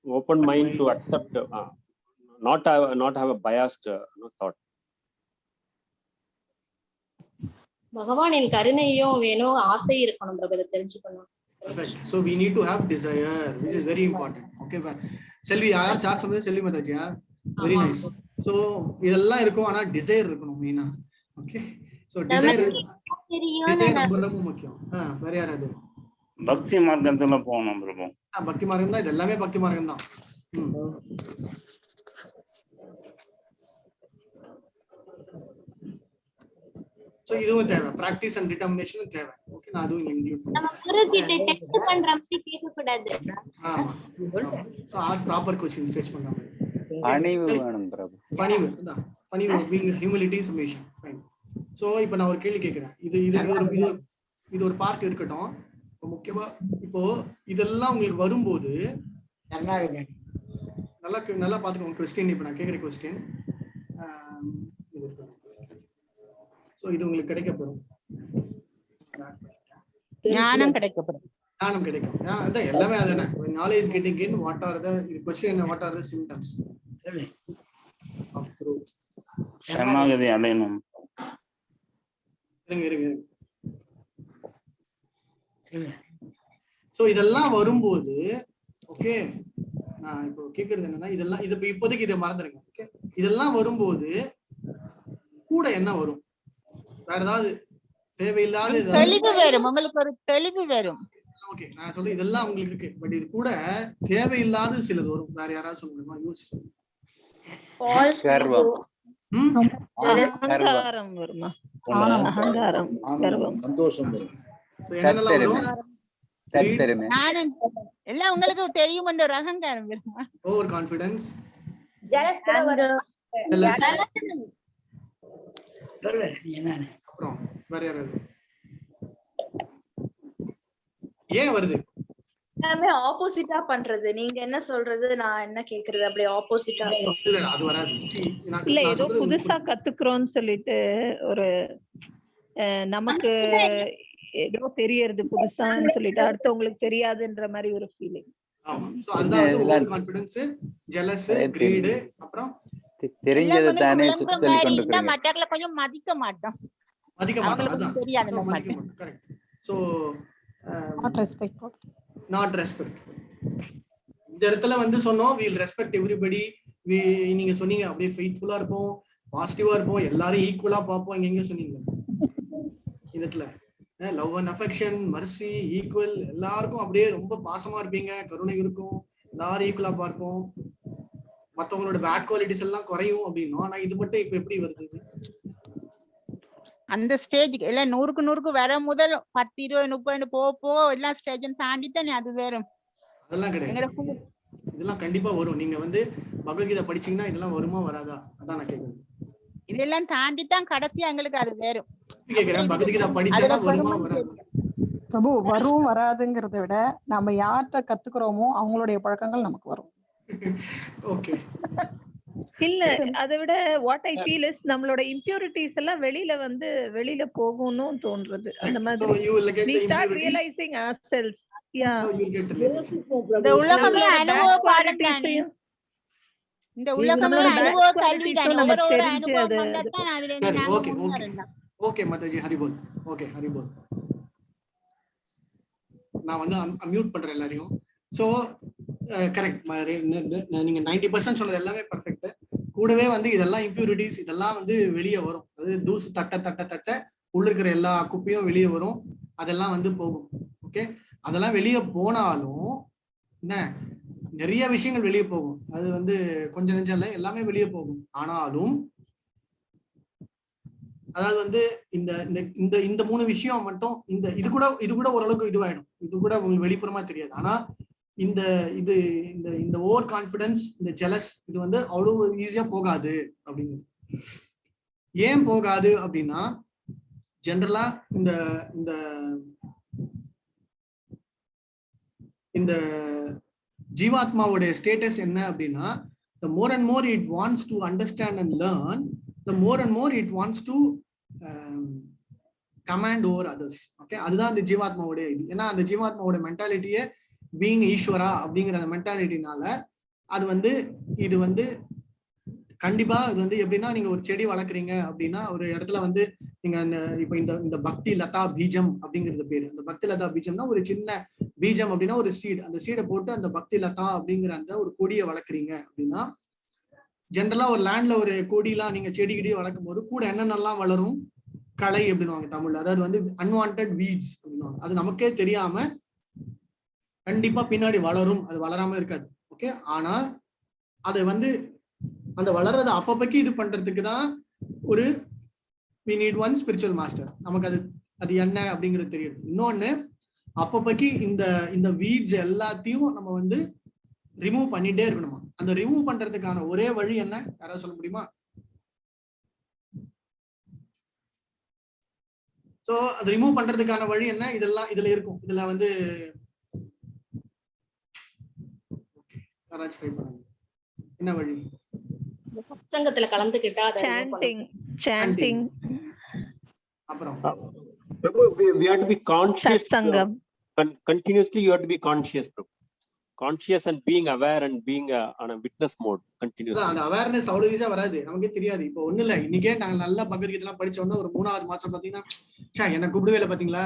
Open mind to accept, not have a biased thought. பகவானின் கருணையும் வேணும், ஆசை இருக்கணும் பிரபு, இதை தெரிஞ்சுக்கணும். Perfect. So we need to have desire, which is very important. Okay, Selvi, யார் சொன்னது? செல்வி மாதாஜியா? Very nice. So இதெல்லாம் இருக்கும், ஆனா desire இருக்கணும் மெயினா. Okay. So desire ரொம்ப ரொம்ப முக்கியம். வேற யாராவது? பக்தி மார்க்கத்துல போகணும் பிரபு. பக்தி மார்க்கம் தான், இது எல்லாமே பக்தி மார்க்கம் தான். சோ இதுவும் தேவை, பிராக்டிஸ் அண்ட் டிட்டர்மினேஷனும் தேவை. ஓகே, நான் அதுவும் இன்க்ளூட் பண்றேன். நம்ம குரு கிட்ட டெஸ்ட் பண்ற மாதிரி கேட்க கூடாது. ஆமா, so ask proper questions test பண்ற மாதிரி. பணிவு வேணும் பிரபு. பணிவு அதான், பணிவு being humility submission. Fine. So இப்போ நான் ஒரு கேள்வி கேக்குறேன். இது ஒரு பார்ட் இருக்கட்டும். இப்போ முக்கியமா இப்போ இதெல்லாம் உங்களுக்கு வரும்போது நல்லா பாத்துக்கோங்க. क्वेश्चन இப்போ நான் கேக்குற क्वेश्चन இது இருக்கு. சோ இது உங்களுக்கு கிடைக்கப்படும். ஞானம் கிடைக்கப்படும். ஞானம் கிடைக்கும். அதான் எல்லாமே அதானே. knowledge getting in, what are the question, what are the symptoms of growth? சரணாகதி அடையணும். இருங்க. சோ இதெல்லாம் வரும்போது ஓகே, நான் இப்போ கேக்குறது என்னன்னா, இதெல்லாம் இது இப்போதைக்கு இதை மறந்துருங்க. ஓகே, இதெல்லாம் வரும்போது கூட என்ன வரும்? வேற ஏதாவது தேவையில்லாத தெளிவு வரும், உங்களுக்கு ஒரு தெளிவு வரும். ஓகே, நான் சொல்றேன் இதெல்லாம் உங்களுக்கு இருக்கு, பட் இது கூட தேவையில்லாத சிலது வரும். வேற யாராவது சொல்ல முடியுமா? யோசிச்சு கர்வம், அகங்காரம் வருமா? அகங்காரம், கர்வம், சந்தோஷம் வரும். என்னெல்லாம் வரும்? எல்லாம் உங்களுக்கு தெரியும் என்ற ஒரு அகங்காரம் வருமா? ஓவர் கான்ஃபிடன்ஸ், அப்புறம் வேற யாராவது? ஏன் வருது? எல்லாமே ஆப்போசிட்டா பண்றது. நீங்க என்ன சொல்றது, நான் என்ன கேக்குறது, அப்படியே ஆப்போசிட்டா. இல்ல அது வராது. இல்ல ஏதோ புதுசா கத்துக்கிறோம்னு சொல்லிட்டு ஒரு நமக்கு ஏதோ தெரியறது புதுசான்னு சொல்லிட்டு அடுத்தவங்களுக்கு தெரியாதுன்ற மாதிரி ஒரு ஃபீலிங். ஆமா, சோ அந்த ஓவர் கான்ஃபிடன்ஸ், ஜெலஸ், கிரீட், அப்புறம் தெரிஞ்சது தானே சொல்லி கொண்டிருக்கீங்க. மற்றவங்கள கொஞ்சம் மதிக்க மாட்டோம். அதான் தெரியாது. கரெக்ட். So not respect. இந்த இடத்துல வந்து சொன்னோம் we'll respect everybody. நீங்க சொன்னீங்க அப்படியே ஃபெய்த்ஃபுல்லா இருப்போம், பாசிட்டிவா இருப்போம், எல்லாரும் ஈக்குவலா பார்ப்போம். எங்க சொன்னீங்க இந்த இடத்துல? Love and affection, mercy, equal, எல்லாருக்கும் அப்படியே ரொம்ப பாசமா இருப்பீங்க, கருணை இருக்கும், எல்லாரும் ஈக்குவலா பார்ப்போம், மத்தவங்களோட பேட் குவாலிட்டிஸ் எல்லாம் குறையும் அப்படின்னும். ஆனா இது மட்டும் இப்ப எப்படி வருது? அந்த ஸ்டேஜ்க்கு எல்லாம் 100க்கு வர முதல் 10, 20, 30 போக எல்லா ஸ்டேஜும் தாண்டி தானே அது வரும். அதெல்லாம் கிடையாது, இதெல்லாம் கண்டிப்பா வரும். நீங்க வந்து பகவத்கீதை படிச்சீங்கன்னா இதெல்லாம் வருமா வராதா? அதான் நான் கேக்குறேன். இதெல்லாம் தாண்டி தான் கடைசியா எங்களுக்கு அது வரும். கேக்குறேன், பகவத்கீதை படிச்சா வருமா வராதா? பிரபு, வரும் வராதுங்கிறத விட நம்ம யார்கிட்ட கத்துக்கிறோமோ அவங்களுடைய பழக்கங்கள் நமக்கு வரும். ஓகே, இல்ல அதை விட வாட் ஐ ஃபீல் இஸ் நம்மளோட இம்பியூரிட்டிஸ் எல்லாம் வெளியில போகும்னு தோன்றது. அந்த மாதிரி we start realizing ourselves. Yeah, இந்த உலகமே அனுபவ பாடம் தானே. இந்த உலகமே அனுபவ கல்வி தானே. ஒரு அனுபவம் வந்தா தான் அதுல இருந்து நாம முன்னேறலாம். ஓகே மாதாஜி, ஹரிபோல். ஓகே, ஹரிபோல். நான் வந்து அன்மியூட் பண்றேன் எல்லாரையும். சோ கரெக்ட், நீங்க 90% சொன்னது எல்லாமே பர்ஃபெக்ட். கூடவே வந்து இதெல்லாம் இம்பியூரிட்டிஸ், இதெல்லாம் வந்து வெளியே வரும். அதாவது தூசு தட்ட உள்ள இருக்கிற எல்லா குப்பையும் வெளியே வரும், அதெல்லாம் வந்து போகும். ஓகே, அதெல்லாம் வெளியே போனாலும் என்ன, நிறைய விஷயங்கள் வெளியே போகும். அது வந்து கொஞ்சம் நெஞ்சம் இல்லை, எல்லாமே வெளியே போகும். ஆனாலும் அதாவது வந்து இந்த இந்த இந்த 3 விஷயம் மட்டும், இது கூட ஓரளவுக்கு இதுவாயிடும். இது கூட உங்களுக்கு வெளிப்புறமா தெரியாது. ஆனா இந்த இது இந்த இந்த ஓவர் கான்ஃபிடன்ஸ், இந்த ஜெலஸ், இது வந்து அவ்வளவு ஈஸியா போகாது. அப்படிங்கிறது ஏன் போகாது அப்படின்னா, ஜெனரலா இந்த இந்த இந்த ஜீவாத்மாவுடைய ஸ்டேட்டஸ் என்ன அப்படின்னா, the more and more it wants to understand and learn, the more and more it wants to command over others. Okay, அதுதான் அந்த ஜீவாத்மாவோட இது. ஏன்னா அந்த ஜீவாத்மாவோட மென்டாலிட்டியே பீயிங் ஈஸ்வரா அப்படிங்கிற அந்த மென்டாலிட்டினால அது வந்து இது வந்து கண்டிப்பா இது வந்து எப்படின்னா, நீங்க ஒரு செடி வளர்க்குறீங்க அப்படின்னா ஒரு இடத்துல வந்து நீங்க அந்த இப்ப இந்த பக்தி லதா பீஜம் அப்படிங்கிறது பேரு. அந்த பக்தி லதா பீஜம்னா ஒரு சின்ன பீஜம் அப்படின்னா ஒரு சீட். அந்த சீடை போட்டு அந்த பக்தி லதா அப்படிங்கிற அந்த ஒரு கொடியை வளர்க்குறீங்க அப்படின்னா, ஜென்ரலா ஒரு லேண்ட்ல ஒரு கொடியெல்லாம் நீங்க செடி கிடியை வளர்க்கும் போது கூட என்னென்னலாம் வளரும், களை அப்படின்னுவாங்க தமிழ்ல, அதாவது வந்து அன்வான்டட் வீட்ஸ் அப்படின்னுவாங்க. அது நமக்கே தெரியாம கண்டிப்பா பின்னாடி வளரும், அது வளராம இருக்காது. ஓகே, ஆனா அதை வந்து அந்த வளர்றத அப்பப்பக்கு இது பண்றதுக்கு தான் ஒரு we need one spiritual master. நமக்கு அது என்ன அப்படிங்கிறது தெரியுது. இன்னொன்னு, அப்பப்பக்கு இந்த வீட்ஸ் எல்லாத்தையும் நம்ம வந்து ரிமூவ் பண்ணிட்டே இருக்கணுமா. அந்த ரிமூவ் பண்றதுக்கான ஒரே வழி என்ன, யாராவது சொல்ல முடியுமா? சோ அது ரிமூவ் பண்றதுக்கான வழி என்ன, இதெல்லாம் இதுல இருக்கும். இதுல வந்து யாராச்சும் ட்ரை பண்ணுங்க, என்ன வழி? சங்கத்துல கலந்துக்கிட்டா சாண்டிங் அப்புறம் we have to be conscious. சத்சங்கம் Continuously you have to be conscious, bro. Conscious and being aware and being on a witness mode continuously. அந்த அவேர்னஸ் அவ்வளவு ஈஸியா வராது, நமக்கே தெரியாது. இப்போ ஒண்ணு இல்ல, இன்னைக்கே நாங்க நல்லா பகவத்கீதை படிச்ச உடனே ஒரு 3வது மாசம் பாத்தீங்கன்னா என்ன கூப்பிடவே இல்லை பாத்தீங்களா,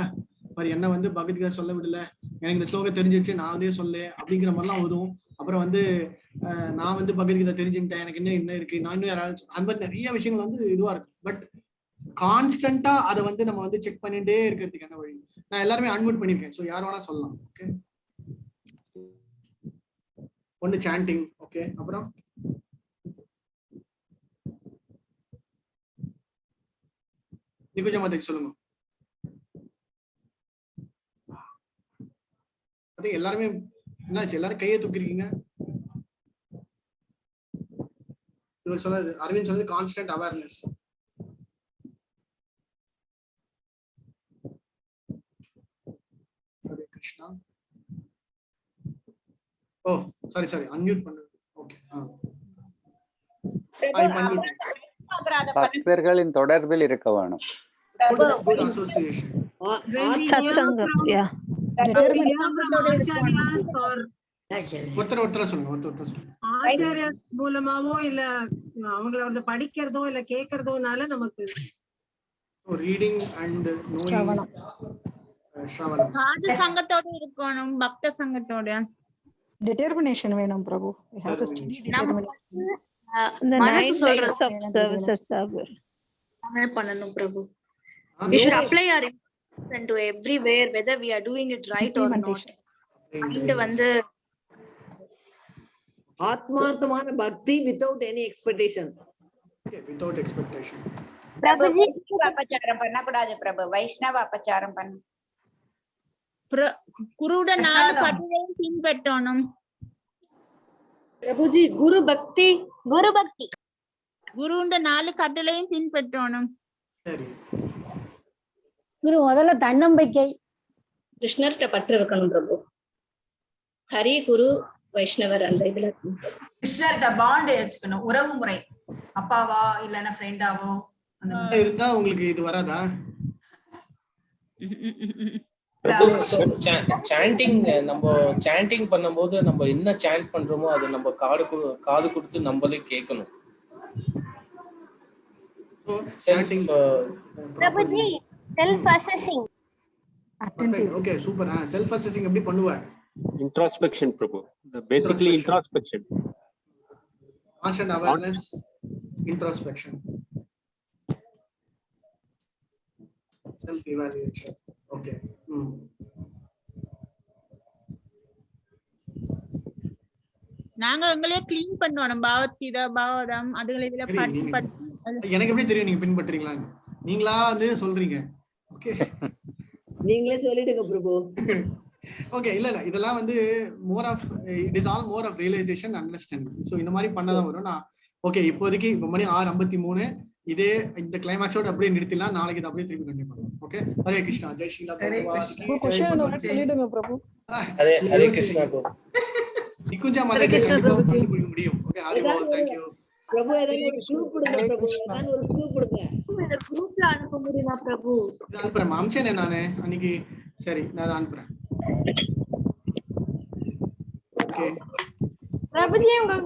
மாதிரி என்ன வந்து பகவத்கீதை சொல்ல விடல, எனக்கு இந்த ஸ்லோகம் தெரிஞ்சிருச்சு நான் வந்து சொல்ல அப்படிங்கிற மாதிரிலாம் வரும். அப்புறம் வந்து நான் வந்து பகவத்கீதை தெரிஞ்சுக்கிட்டேன், எனக்கு என்ன இருக்கு, நான் இன்னும் யாராவது, அந்த மாதிரி நிறைய விஷயங்கள் வந்து இதுவா இருக்கும். பட் கான்ஸ்டன்டா அதை வந்து நம்ம வந்து செக் பண்ணிட்டே இருக்கிறதுக்கு என்ன வழி? நான் எல்லாருமே அன்மியூட் பண்ணிருக்கேன், ஸோ யார் வேணா சொல்லலாம். ஓகே, ஒன்னு சாண்டிங். ஓகே, அப்புறம் நிகுஜமாதை சொல்லுங்க. அதே எல்லாருமே என்னாச்சு, எல்லாரும் கையை தூக்கிருக்கீங்க. இவர் சொன்னது, அரவிந்த் சொன்னது கான்ஸ்டன்ட் அவேர்னஸ். ஹரே கிருஷ்ணா. ஓ சாரி அன்மியூட் பண்ணுங்க. ஓகே, பக்தர்களின் தொடர்பில் இருக்க வேணும். Good association. சத்சங்கம் ஒருத்தர் சொல்லுங்க. ஆச்சாரிய மூலமாவோ இல்ல அவங்கள வந்து படிக்கிறதோ இல்ல கேக்குறதோனால நமக்கு ரீடிங் அண்ட் நோயிங். ஸ்ரவணம் சாது சங்கத்தோட இருக்கணும், பக்த சங்கத்தோட. டிட்டர்மினேஷன் வேணும் பிரபு. we have to study determination. மனசு சொல்ற services பண்ணனும் பிரபு. we should apply our intention to everywhere whether we are doing it right or not. and வந்து ஆத்மார்த்தமான பக்தி without any expectation. without expectation. Prabhuji அபச்சாரம் பண்ணக்கூடாது பிரபு, வைஷ்ணவ அபச்சாரம் பண்ண. குருட 4 கட்டளையும் பின்பற்றணும் பிரபுஜி. குரு பக்தி குருண்ட 4 கட்டளையும் பின்பற்றணும். குரு முதல்ல தன்னம்பிக்கை, கிருஷ்ணர்கிட்ட பற்று இருக்கணும் பிரபு. ஹரி குரு வைஷ்ணவர் அந்த இதுல கிருஷ்ணர்கிட்ட பாண்ட் வச்சுக்கணும், உறவு முறை, அப்பாவா இல்லன்னா ஃப்ரெண்டாவோ இருந்தா உங்களுக்கு இது வராதா? சாண்டிங், நம்ம சாண்டிங் பண்ணும்போது நம்ம என்ன சாண்ட் பண்றோமோ அது நம்ம காது கொடுத்து நம்மளே கேட்கணும். Prabhuji self assessing. Okay, super. Self assessing எப்படி பண்ணுவ? Introspection, Prabhu. Basically introspection. Constant awareness, introspection, self evaluation. Okay. நாங்க எங்களே க்ளீன் பண்ணுவோம். பகவத்கீதை, பாகவதம் அதுகளை இதுல படிச்சு எனக்கு எப்படி தெரியும் நீங்க பின்பற்றீங்களா? நீங்களா வந்து சொல்றீங்க. ஓகே, நீங்களே சொல்லிடுங்க பிரபு. ஓகே, இல்ல இதெல்லாம் வந்து it is all more of realisation, understanding. So இந்த மாதிரி பண்ணதான் வரும். நான் ஓகே, இப்போதைக்கு இப்போ மணி 6:53, இதே இந்த கிளைமாக்ஸோட அப்படியே நிறுத்திடலாம். நாளைக்கு இதை அப்படியே திரும்பி கண்டிப்பா. ஓகே, ஹரே கிருஷ்ணா. ஜெய் ஸ்ரீலா. சொல்லிடுங்க பிரபு. ஹரே கிருஷ்ணா. நிக்குஞ்சா மாதாஜி கண்டிப்பா கொடுக்க முடியும். Okay Haribol, thank you. Prabhu ஏதாவது ஒரு க்ளூ கொடுங்க பிரபு, ஏதாவது ஒரு க்ளூ கொடுங்க. இந்த குரூப்ல அனுப்ப முடியுமா பிரபு? நான் அனுப்புறேன், அம்சனே நானே அன்னைக்கு. சரி நான் அனுப்புறேன். ஓகே பிரபுஜி உங்க